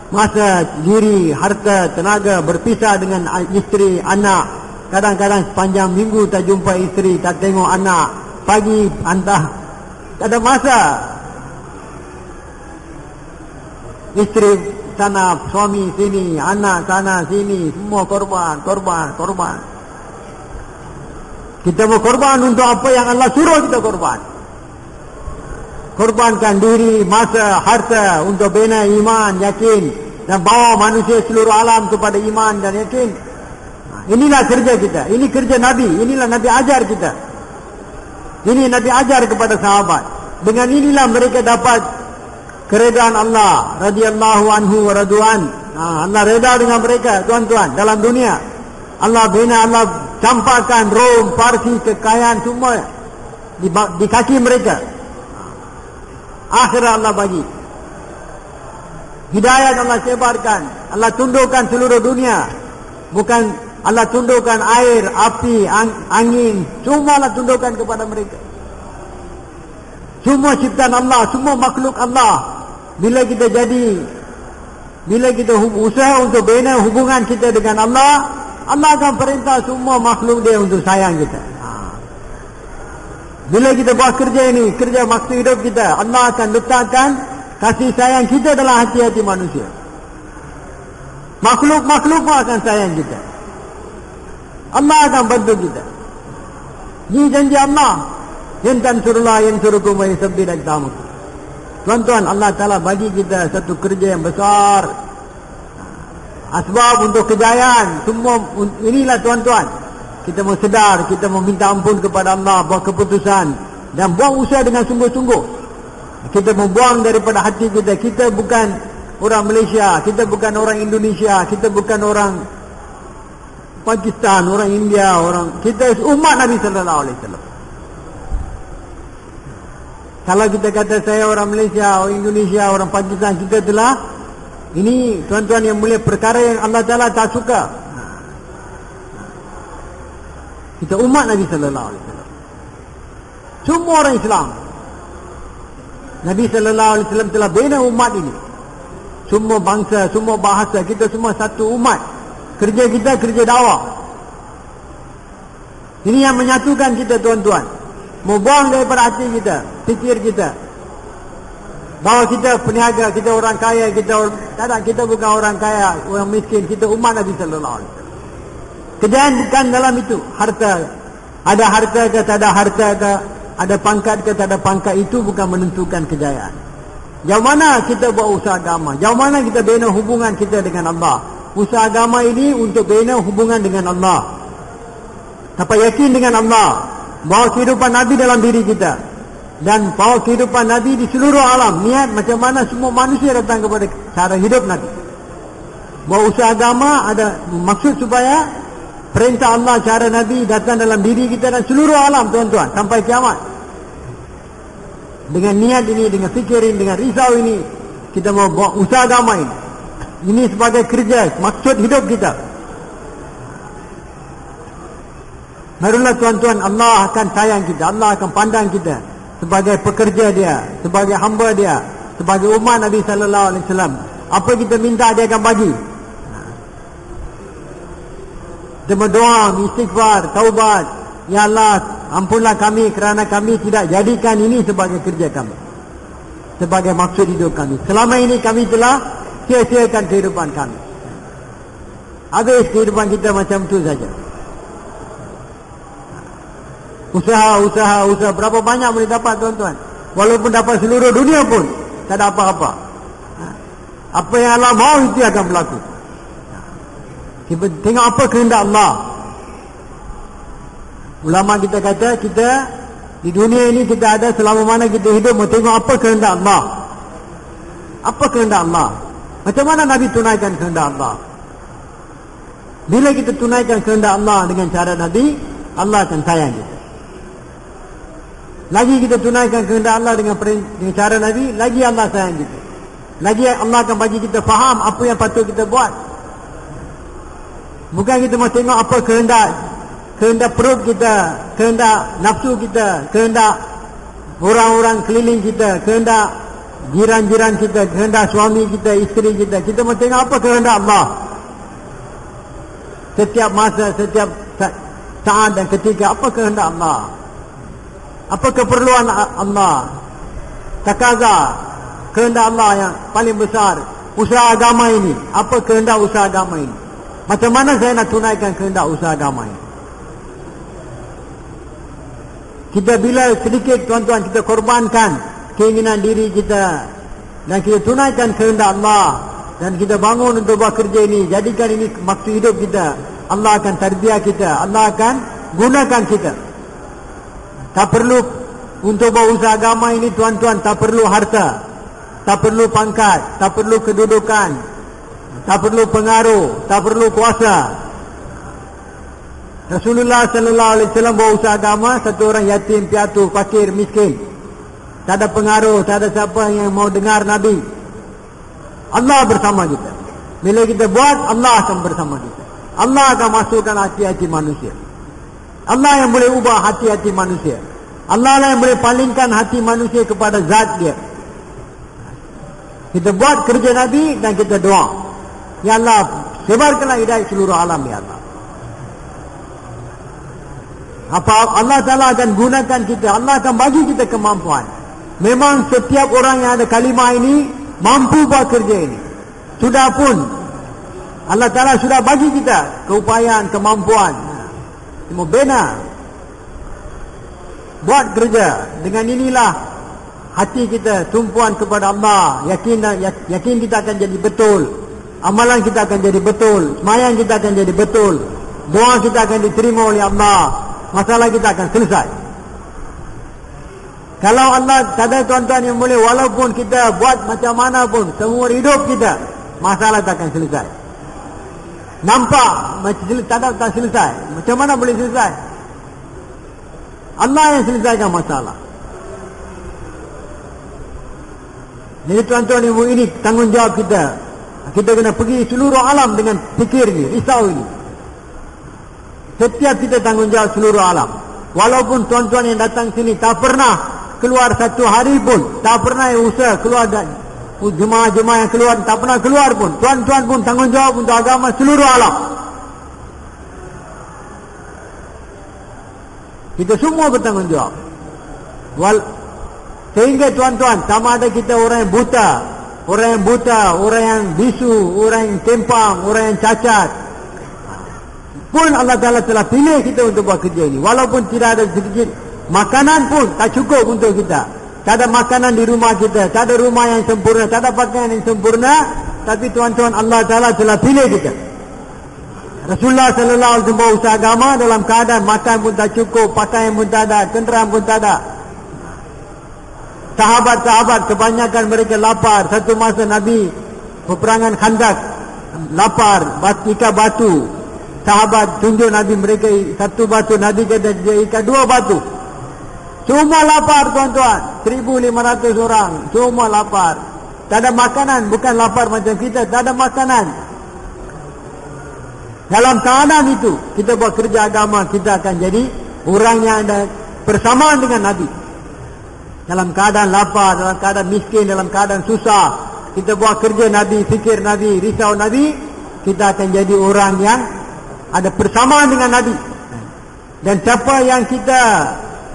Masa, diri, harta, tenaga, berpisah dengan isteri, anak. Kadang-kadang sepanjang minggu tak jumpa isteri, tak tengok anak. Pagi antah, tak ada masa. Isteri sana, suami sini, anak sana sini, semua korban. Kita mau korban untuk apa yang Allah suruh kita korban. Korbankan diri, masa, harta untuk bina iman, yakin, dan bawa manusia seluruh alam kepada iman dan yakin. Inilah kerja kita. Ini kerja Nabi. Inilah Nabi ajar kita. Ini Nabi ajar kepada sahabat. Dengan inilah mereka dapat keredaan Allah radhiyallahu anhu wa radwan. Allah reda dengan mereka, tuan-tuan, dalam dunia. Allah bina, Allah campakkan Rom, Parsi, kekayaan semua di kaki mereka. Akhirat Allah bagi. Hidayat Allah sebarkan. Allah tundukkan seluruh dunia. Bukan Allah tundukkan air, api, angin. Semua Allah tundukkan kepada mereka. Semua ciptaan Allah, semua makhluk Allah. Bila kita usaha untuk bina hubungan kita dengan Allah, Allah akan perintah semua makhluk dia untuk sayang kita. Bila kita buat kerja ini, kerja maksud hidup kita, Allah akan letakkan kasih sayang kita dalam hati-hati manusia. Makhluk-makhluk pun akan sayang kita. Allah akan bantu kita. Ini janji Allah. In tansurullah yansurukum wa yusabbit aqdamakum. Tuan-tuan, Allah Ta'ala bagi kita satu kerja yang besar. Asbab untuk kejayaan. Semua inilah tuan-tuan. Kita mau sedar, kita mau minta ampun kepada Allah, buat keputusan dan buat usaha dengan sungguh-sungguh. Kita membuang daripada hati kita. Kita bukan orang Malaysia, kita bukan orang Indonesia, kita bukan orang Pakistan, orang India, kita umat Nabi sallallahu alaihi wasallam. Kalau kita kata saya orang Malaysia, orang Indonesia, orang Pakistan, kita telah ini tuan-tuan yang mulia, perkara yang Allah Taala tak suka. Kita umat Nabi sallallahu alaihi wasallam. Semua orang Islam. Nabi sallallahu alaihi wasallam telah bina umat ini. Semua bangsa, semua bahasa, kita semua satu umat. Kerja kita kerja dakwah. Ini yang menyatukan kita, tuan-tuan. Membuang daripada hati kita, fikir kita, bahawa kita peniaga, kita orang kaya, kita bukan orang kaya, orang miskin, kita umat Nabi sallallahu alaihi wasallam. Kejayaan bukan dalam itu. Harta, ada harta ke tak ada harta ke, ada pangkat ke tak ada pangkat, itu bukan menentukan kejayaan. Jauh mana kita buat usaha agama, jauh mana kita bina hubungan kita dengan Allah. Usaha agama ini untuk bina hubungan dengan Allah. Dapat yakin dengan Allah, bahawa kehidupan Nabi dalam diri kita, dan bahawa kehidupan Nabi di seluruh alam. Niat macam mana semua manusia datang kepada cara hidup Nabi. Bahawa usaha agama ada maksud supaya perintah Allah, cara Nabi datang dalam diri kita dan seluruh alam, tuan-tuan, sampai kiamat. Dengan niat ini, dengan fikir ini, dengan risau ini, kita mau buat usaha agama ini. Ini sebagai kerja, maksud hidup kita. Barulah tuan-tuan, Allah akan sayang kita, Allah akan pandang kita sebagai pekerja dia, sebagai hamba dia, sebagai umat Nabi sallallahu alaihi wasallam. Apa kita minta dia akan bagi. Kita berdoa, istighfar, taubat. Ya Allah, ampunlah kami kerana kami tidak jadikan ini sebagai kerja kami, sebagai maksud hidup kami. Selama ini kami telah sia-siakan kehidupan kami. Habis kehidupan kita macam tu saja. Usaha, berapa banyak boleh dapat, tuan-tuan? Walaupun dapat seluruh dunia pun tak ada apa-apa. Apa yang Allah mahu itu akan berlaku. Kita tengok apa kehendak Allah. Ulama kita kata, kita di dunia ini kita ada selama mana kita hidup, mau tengok apa kehendak Allah. Apa kehendak Allah? Macam mana Nabi tunaikan kehendak Allah? Bila kita tunaikan kehendak Allah dengan cara Nabi, Allah akan sayang kita. Lagi kita tunaikan kehendak Allah dengan cara Nabi, lagi Allah sayang kita. Lagi Allah akan bagi kita faham apa yang patut kita buat. Bukan kita mau tengok apa kehendak perut kita, kehendak nafsu kita, kehendak orang-orang keliling kita, kehendak jiran-jiran kita, kehendak suami kita, isteri kita. Kita mau tengok apa kehendak Allah. Setiap masa, setiap saat dan ketika, apa kehendak Allah. Apa keperluan Allah? Takaza, kehendak Allah yang paling besar. Usaha agama ini, apa kehendak usaha agama ini? Macam mana saya nak tunaikan kehendak usaha agama ini? Kita bila sedikit, tuan-tuan, kita korbankan keinginan diri kita dan kita tunaikan kehendak Allah, dan kita bangun untuk buat kerja ini, jadikan ini maksud hidup kita, Allah akan tarbiyah kita, Allah akan gunakan kita. Tak perlu untuk buat usaha agama ini, tuan-tuan, tak perlu harta, tak perlu pangkat, tak perlu kedudukan, Tak perlu pengaruh, tak perlu kuasa. Rasulullah sallallahu alaihi wasallam bawa usaha agama, satu orang yatim, piatu, fakir, miskin. Tak ada pengaruh, tak ada siapa yang mau dengar Nabi. Allah bersama kita. Bila kita buat, Allah akan bersama kita. Allah akan masukkan hati-hati manusia. Allah yang boleh ubah hati-hati manusia. Allah lah yang boleh palingkan hati manusia kepada zat dia. Kita buat kerja Nabi dan kita doa, ya Allah, sebarkanlah hidayah seluruh alam, ya Allah. Allah Ta'ala akan gunakan kita. Allah akan bagi kita kemampuan. Memang setiap orang yang ada kalimah ini mampu buat kerja ini. Sudah pun Allah Ta'ala sudah bagi kita keupayaan, kemampuan. Cuma bina buat kerja. Dengan inilah hati kita tumpuan kepada Allah. Yakin kita akan jadi betul. Amalan kita akan jadi betul. Semayang kita akan jadi betul. Doa kita akan diterima oleh Allah. Masalah kita akan selesai. Kalau Allah kata tuan-tuan yang boleh, walaupun kita buat macam mana pun seumur hidup kita, masalah tak akan selesai. Nampak macam tak selesai. Macam mana boleh selesai? Allah yang selesaikan masalah. Jadi tuan-tuan ibu, ini tanggungjawab kita. Kita kena pergi seluruh alam dengan fikir ni, risau ini. Setiap kita tanggungjawab seluruh alam. Walaupun tuan-tuan yang datang sini tak pernah keluar satu hari pun, tak pernah yang usaha keluar, dan jemaah-jemaah yang keluar tak pernah keluar pun, tuan-tuan pun tanggungjawab untuk agama seluruh alam. Kita semua bertanggungjawab. Sehingga tuan-tuan, sama ada kita orang yang buta, orang yang bisu, orang yang tempang, orang yang cacat, pun Allah Ta'ala telah pilih kita untuk buat kerja ini. Walaupun tidak ada sedikit makanan pun tak cukup untuk kita. Tak ada makanan di rumah kita, tak ada rumah yang sempurna, tak ada pakaian yang sempurna, tapi tuan-tuan, Allah Ta'ala telah pilih kita. Rasulullah sallallahu alaihi wasallam bawa usaha agama dalam keadaan makan pun tak cukup, pakaian pun tak ada, kenderaan pun tak ada. Sahabat-sahabat kebanyakan mereka lapar. Satu masa Nabi peperangan Khandak, lapar, ikat batu. Sahabat tunjuk Nabi mereka satu batu, Nabi kata dia ikat 2 batu. Semua lapar tuan-tuan, 1,500 orang, semua lapar. Tak ada makanan, bukan lapar macam kita, tak ada makanan. Dalam keadaan itu, kita buat kerja agama, kita akan jadi orang yang ada persamaan dengan Nabi. Dalam keadaan lapar, dalam keadaan miskin, dalam keadaan susah, kita buat kerja Nabi, fikir Nabi, risau Nabi, kita akan jadi orang yang ada persamaan dengan Nabi. Dan siapa yang kita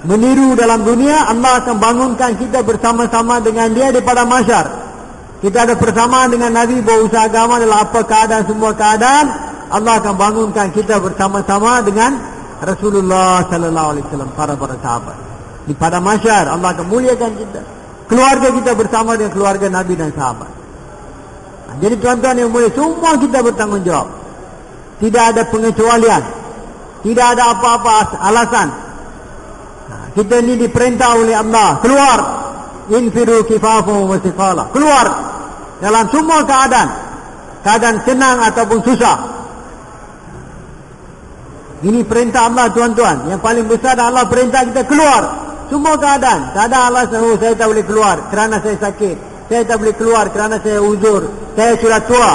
meniru dalam dunia, Allah akan bangunkan kita bersama-sama dengan dia di padang mahsyar. Kita ada persamaan dengan Nabi, bawa usaha agama dalam apa keadaan, semua keadaan, Allah akan bangunkan kita bersama-sama dengan Rasulullah sallallahu alaihi wasallam, para sahabat. Di padang mahsyar Allah akan muliakan kita. Keluarga kita bersama dengan keluarga Nabi dan sahabat. Jadi tuan-tuan yang mulia, semua kita bertanggungjawab. Tidak ada pengecualian, tidak ada apa-apa alasan. Kita ini diperintah oleh Allah keluar, infiru kifafu wa thiqala, keluar dalam semua keadaan senang ataupun susah. Ini perintah Allah tuan-tuan. Yang paling besar Allah perintah kita keluar semua keadaan. Tak ada alasan, saya tak boleh keluar kerana saya sakit, saya tak boleh keluar kerana saya uzur, saya sudah tua,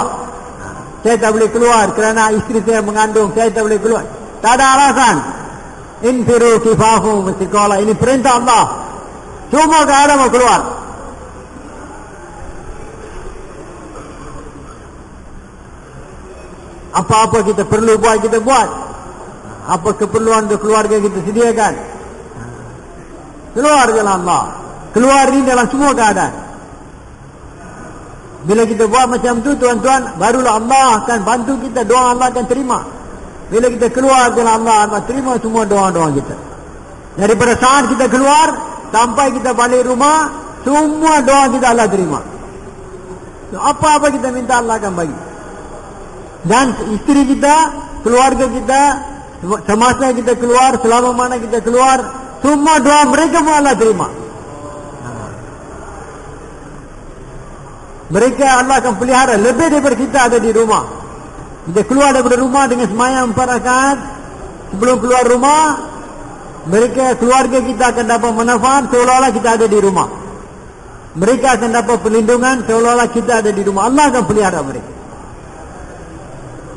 saya tak boleh keluar kerana isteri saya mengandung, saya tak boleh keluar. Tak ada alasan. Infiru kifafu wa thiqala, ini perintah Allah. Semua keadaan mau keluar. Apa-apa kita perlu buat, kita buat. Apa keperluan untuk keluarga kita sediakan. Keluar jalan Allah. Keluar ini dalam semua keadaan. Bila kita buat macam tu tuan-tuan, barulah Allah akan bantu kita, doa Allah akan terima. Bila kita keluar jalan Allah, Allah terima semua doa-doa kita. Daripada saat kita keluar sampai kita balik rumah, semua doa kita Allah terima. Apa-apa kita minta Allah akan bagi. Dan isteri kita, keluarga kita, semasa kita keluar, selama mana kita keluar, semua doa mereka pun Allah terima. Mereka Allah akan pelihara lebih daripada kita ada di rumah. Kita keluar daripada rumah dengan sembahyang 4 rakaat. Sebelum keluar rumah, mereka, keluarga kita akan dapat manfaat seolah-olah kita ada di rumah. Mereka akan dapat perlindungan seolah-olah kita ada di rumah. Allah akan pelihara mereka.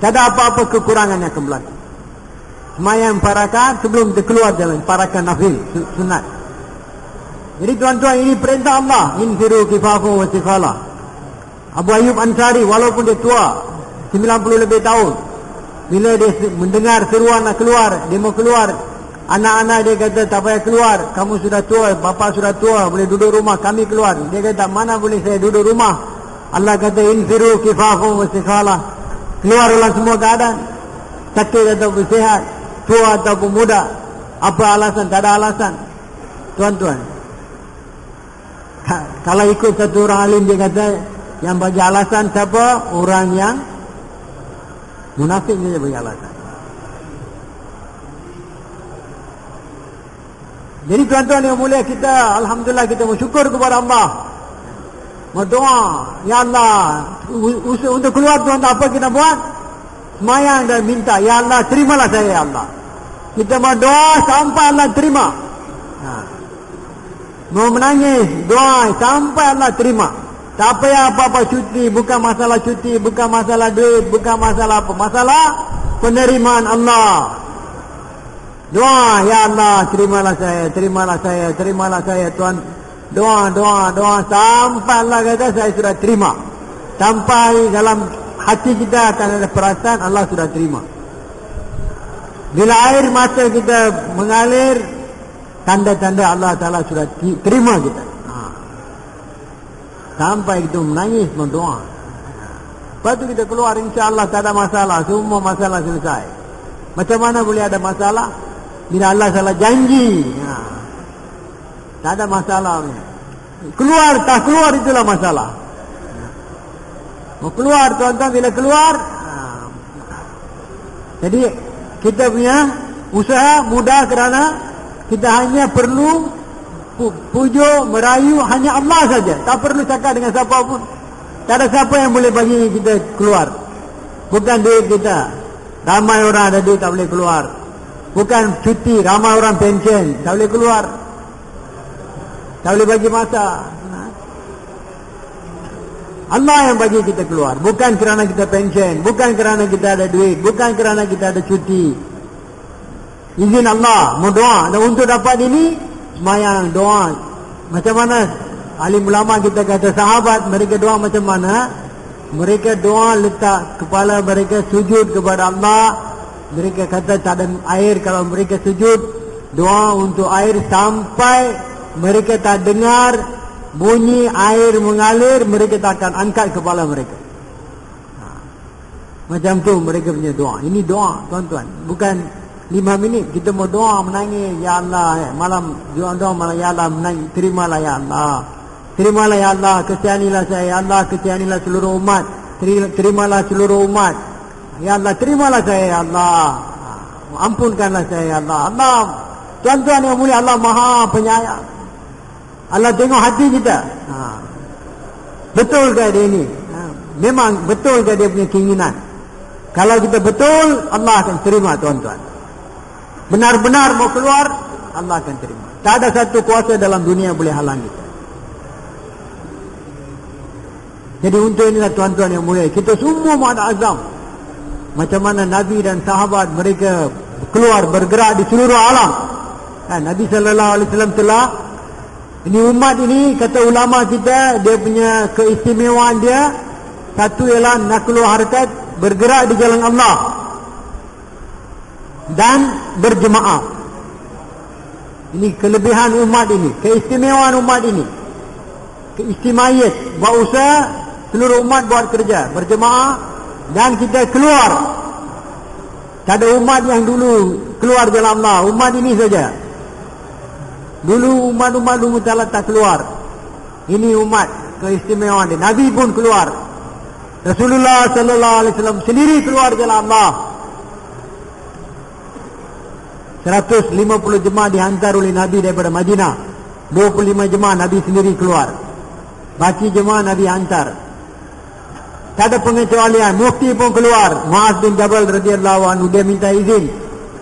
Tak ada apa-apa kekurangan yang akan berlaku. Sembahyang 4 rakaat sebelum kita keluar jalan, 4 rakaat nafil, sunat. Jadi tuan-tuan, ini perintah Allah. Infiru kifafu wa thiqala. Abu Ayyub Ansari, walaupun dia tua 90 lebih tahun, bila dia mendengar seruan nak keluar, dia mau keluar, anak-anak dia kata tak payah keluar, kamu sudah tua, bapa sudah tua, boleh duduk rumah, kami keluar. Dia kata mana boleh saya duduk rumah. Allah kata infiru kifafu wa thiqala. Keluarlah semua keadaan, sakit ataupun sihat, tua ataupun muda. Apa alasan? Tak ada alasan. Tuan-tuan, kalau ikut satu orang alim, dia kata yang bagi alasan siapa? Orang yang munafik saja bagi alasan. Jadi tuan-tuan yang mulia, kita alhamdulillah kita bersyukur kepada Allah. Berdoa, ya Allah, untuk keluar tuan-tuan apa kita buat? Semayang dan minta, ya Allah terimalah saya ya Allah. Kita berdoa sampai Allah terima. Mau menangis, doa sampai Allah terima. Tak payah apa-apa cuti, bukan masalah cuti, bukan masalah duit, bukan masalah apa, masalah penerimaan Allah. Doa, ya Allah terimalah saya, terimalah saya, terimalah saya Tuhan. Doa, doa, doa sampai Allah kata saya sudah terima. Sampai dalam hati kita akan ada perasaan Allah sudah terima. Bila air mata kita mengalir, tanda-tanda Allah Ta'ala sudah terima kita. Sampai kita menangis, mendoa. Lepas itu kita keluar, insya-Allah tak ada masalah. Semua masalah selesai. Macam mana boleh ada masalah? Bila Allah salah janji, tak ada masalah. Keluar, tak keluar itulah masalah. Mau keluar tuan-tuan, bila keluar, jadi kita punya usaha mudah kerana kita hanya perlu pujuk, merayu hanya Allah saja. Tak perlu cakap dengan siapa pun. Tak ada siapa yang boleh bagi kita keluar. Bukan duit kita. Ramai orang ada duit tak boleh keluar. Bukan cuti, ramai orang pension tak boleh keluar. Tak boleh bagi masa. Allah yang bagi kita keluar. Bukan kerana kita pension, bukan kerana kita ada duit, bukan kerana kita ada cuti. Izin Allah, berdoa. Dan untuk dapat ini, semayang, doa. Macam mana alim ulama kita kata sahabat, mereka doa macam mana? Mereka doa letak kepala mereka sujud kepada Allah. Mereka kata tak ada air, kalau mereka sujud, doa untuk air sampai mereka tak dengar bunyi air mengalir, mereka tak akan angkat kepala mereka. Macam tu mereka punya doa. Ini doa tuan-tuan, bukan 5 minit kita mau doa menangis, ya Allah, malam doa malam, ya Allah menangis, terimalah ya Allah, terimalah ya Allah, kesihanilah saya ya Allah, kesihanilah seluruh umat, terimalah seluruh umat ya Allah, terimalah saya ya Allah, ampunkanlah saya ya Allah. Allah, tuan-tuan yang mulia, Allah Maha Penyayang. Allah tengok hati kita. Betul ke dia ini? Memang betul ke dia punya keinginan? Kalau kita betul, Allah akan terima tuan-tuan. Benar-benar mau keluar, Allah akan terima. Tak ada satu kuasa dalam dunia yang boleh halang kita. Jadi untuk inilah tuan-tuan yang mulia, kita semua mau ada azam. Macam mana Nabi dan sahabat mereka keluar bergerak di seluruh alam. Nabi SAW telah, ini umat ini, kata ulama kita, dia punya keistimewaan dia, satu ialah naqlu harkat, bergerak di jalan Allah dan berjemaah. Ini kelebihan umat ini, keistimewaan umat ini, keistimewaannya. Buat usaha, seluruh umat buat kerja, berjemaah, dan kita keluar. Tak ada umat yang dulu keluar jalan Allah, umat ini saja. Dulu umat-umat dulu tak keluar. Ini umat keistimewaan dia. Nabi pun keluar. Rasulullah sallallahu alaihi wasallam sendiri keluar jalan Allah. 150 jemaah dihantar oleh Nabi daripada Madinah. 25 jemaah Nabi sendiri keluar. Baki jemaah Nabi hantar. Tak ada pengecualian. Mufti pun keluar. Muaz bin Jabal radhiyallahu anhu, dia minta izin.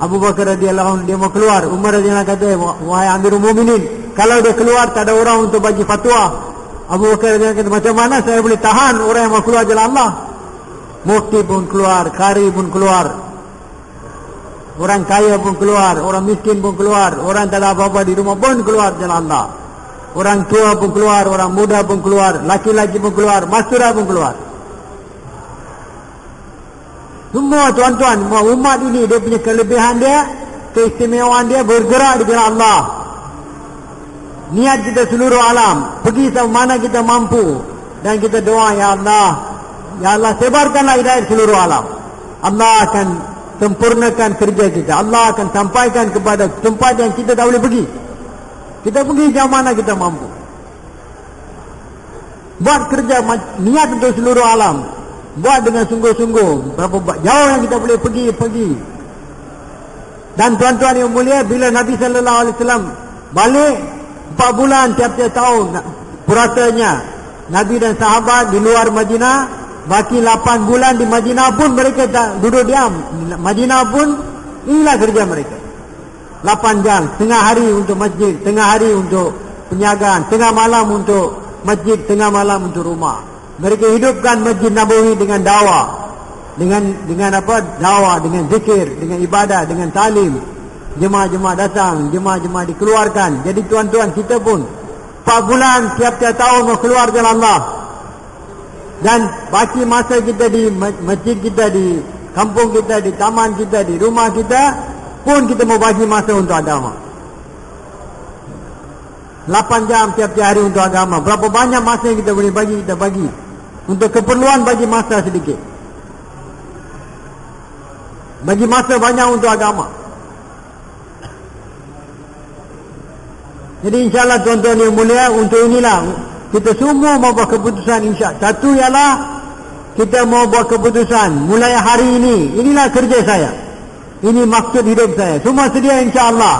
Abu Bakar radhiyallahu anhu, dia mau keluar. Umar radhiyallahu anhu kata, wahai Amirul Mukminin, kalau dia keluar tak ada orang untuk bagi fatwa. Abu Bakar radhiyallahu anhu kata, macam mana saya boleh tahan orang yang mau keluar jalan Allah? Mufti pun keluar, qari pun keluar, orang kaya pun keluar, orang miskin pun keluar, orang tak ada apa-apa di rumah pun keluar jalan Allah. Orang tua pun keluar, orang muda pun keluar, laki-laki pun keluar, mastura pun keluar. Semua tuan-tuan, umat ini dia punya kelebihan dia, keistimewaan dia bergerak di jalan Allah. Niat kita seluruh alam, pergi sama mana kita mampu, dan kita doa, ya Allah sebarkanlah hidayah seluruh alam. Allah akan sempurnakan kerja kita. Allah akan sampaikan kepada tempat yang kita tak boleh pergi. Kita pergi jauh mana kita mampu. Buat kerja, niat untuk seluruh alam. Buat dengan sungguh-sungguh. Berapa jauh yang kita boleh pergi. Dan tuan-tuan yang mulia, bila Nabi SAW balik 4 bulan tiap-tiap tahun puasanya, Nabi dan sahabat di luar Madinah, baki 8 bulan di Madinah pun mereka tak duduk diam. Madinah pun inilah kerja mereka. 8 jam, tengah hari untuk masjid, tengah hari untuk penjagaan, tengah malam untuk masjid, tengah malam untuk rumah. Mereka hidupkan Masjid Nabawi dengan dakwah, dengan apa? Dakwah, dengan zikir, dengan ibadah, dengan talim. Jemaah-jemaah datang, jemaah-jemaah dikeluarkan. Jadi tuan-tuan, kita pun 4 bulan tiap-tiap tahun mau keluar jalan Allah. Dan baki masa kita di masjid kita, di kampung kita, di taman kita, di rumah kita pun kita mau bagi masa untuk agama. 8 jam tiap-tiap hari untuk agama. Berapa banyak masa yang kita boleh bagi, kita bagi. Untuk keperluan bagi masa sedikit. Bagi masa banyak untuk agama. Jadi insyaAllah tuan-tuan yang mulia, untuk inilah kita semua mau buat keputusan insya'. Satu ialah kita mau buat keputusan mulai hari ini. Inilah kerja saya. Ini maksud hidup saya. Semua sedia insya-Allah.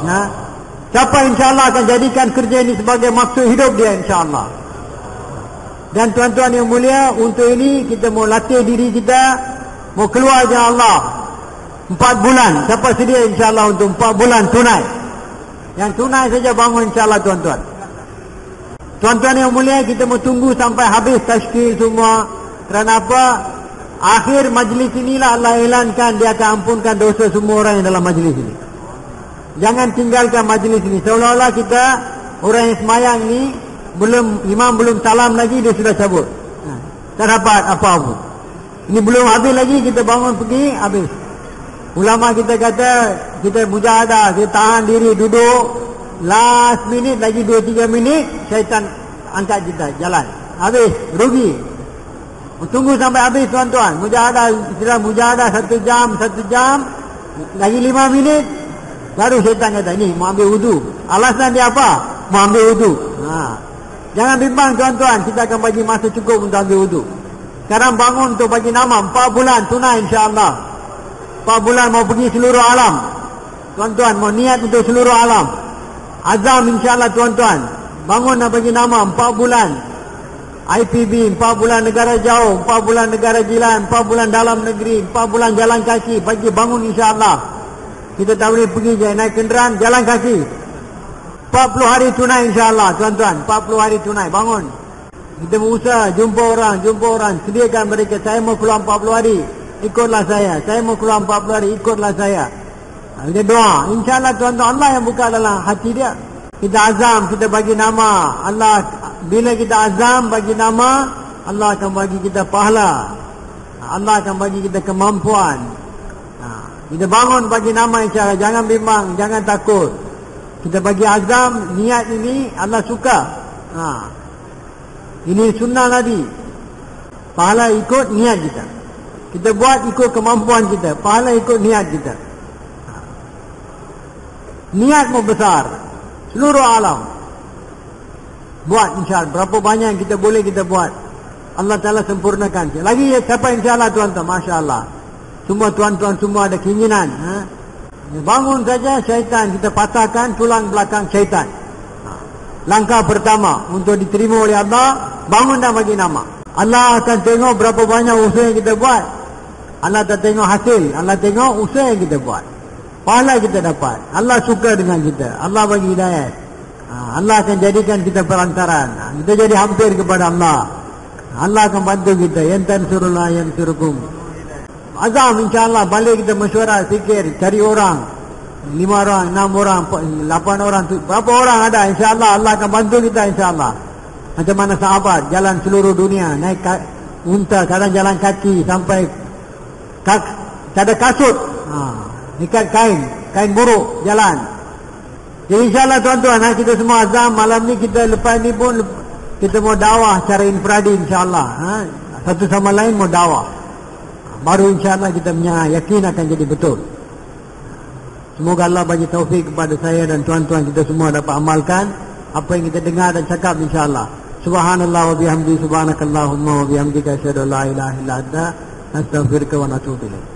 Nah, siapa insya-Allah akan jadikan kerja ini sebagai maksud hidup dia insya-Allah. Dan tuan-tuan yang mulia, untuk ini kita mau latih diri kita, mau keluar jalan Allah 4 bulan. Siapa sedia insya-Allah untuk 4 bulan tunai? Yang tunai saja bangun insya-Allah tuan-tuan. Tuan-tuan yang mulia, kita mau tunggu sampai habis tashkil semua. Kerana apa? Akhir majlis inilah Allah elankan dia akan ampunkan dosa semua orang yang dalam majlis ini. Jangan tinggalkan majlis ini. Seolah-olah kita orang yang semayang ni, imam belum salam lagi dia sudah cabut. Tak dapat apa-apa. Ini belum habis lagi, kita bangun pergi, habis. Ulama kita kata, kita mujahadah, kita tahan diri, duduk. Last minute, lagi 2-3 minit, syaitan angkat kita, jalan. Habis, rugi. Tunggu sampai habis tuan-tuan. Mujahadah 1 jam, lagi 5 minit, baru syaitan kata, ni mau ambil wudu. Alasan dia apa? Mau ambil wudu. Jangan bimbang tuan-tuan, kita akan bagi masa cukup untuk ambil wudu. Sekarang bangun untuk bagi nama 4 bulan tunai insya-Allah. 4 bulan mau pergi seluruh alam. Tuan-tuan mau niat untuk seluruh alam. Azam insya-Allah tuan-tuan. Bangun nak bagi nama 4 bulan. IPB 4 bulan negara jauh, 4 bulan negara jiran, 4 bulan dalam negeri, 4 bulan jalan kaki. Bagi bangun insya-Allah. Kita tak boleh pergi je naik kenderaan, jalan kaki. 40 hari tunai insya-Allah tuan-tuan. 40 hari tunai, bangun. Kita berusaha jumpa orang, sediakan mereka. Saya mau keluar 40 hari, ikutlah saya. Saya mau keluar 40 hari, ikutlah saya. Kita doa, insya-Allah tuan-tuan, Allah yang buka dalam hati dia. Kita azam, kita bagi nama Allah. Bila kita azam bagi nama, Allah akan bagi kita pahala. Allah akan bagi kita kemampuan. Kita bangun bagi nama insya-Allah. Jangan bimbang, jangan takut. Kita bagi azam, niat ini Allah suka. Ini sunnah Nabi. Pahala ikut niat kita. Kita buat ikut kemampuan kita. Pahala ikut niat kita. Niat mau besar. Seluruh alam. Buat insya-Allah. Berapa banyak yang kita boleh kita buat. Allah Ta'ala sempurnakan. Lagi siapa insya-Allah tuan-tuan. Masya Allah. Semua tuan-tuan semua ada keinginan. Bangun saja syaitan. Kita patahkan tulang belakang syaitan. Langkah pertama untuk diterima oleh Allah, bangun dan bagi nama. Allah akan tengok berapa banyak usaha yang kita buat. Allah tak tengok hasil, Allah tengok usaha yang kita buat. Pahala kita dapat. Allah suka dengan kita, Allah bagi hidayat. Allah akan jadikan kita perantaran. Kita jadi hampir kepada Allah. Allah akan bantu kita. Yantan surullah yansurukum. Azam insyaAllah, balik kita mesyuarat, fikir, cari orang, 5 orang, 6 orang, 8 orang, berapa orang ada, insyaAllah Allah akan bantu kita, insyaAllah. Macam mana sahabat jalan seluruh dunia, naik unta, kadang jalan kaki sampai ada kasut, ikat kain buruk jalan. Jadi insyaAllah tuan-tuan, kita semua azam. Malam ni kita, lepas ni pun kita mau dakwah secara infradi insyaAllah. Satu sama lain mau dakwah. Baru insyaAllah kita punya yakin akan jadi betul. Semoga Allah bagi taufik kepada saya dan tuan-tuan kita semua dapat amalkan apa yang kita dengar dan cakap insyaAllah. Subhanallah wa bihamdi, subhanakallahumma wa bihamdika, asyhadu an la ilaha illa anta, astaghfiruka wa atubu ilaik.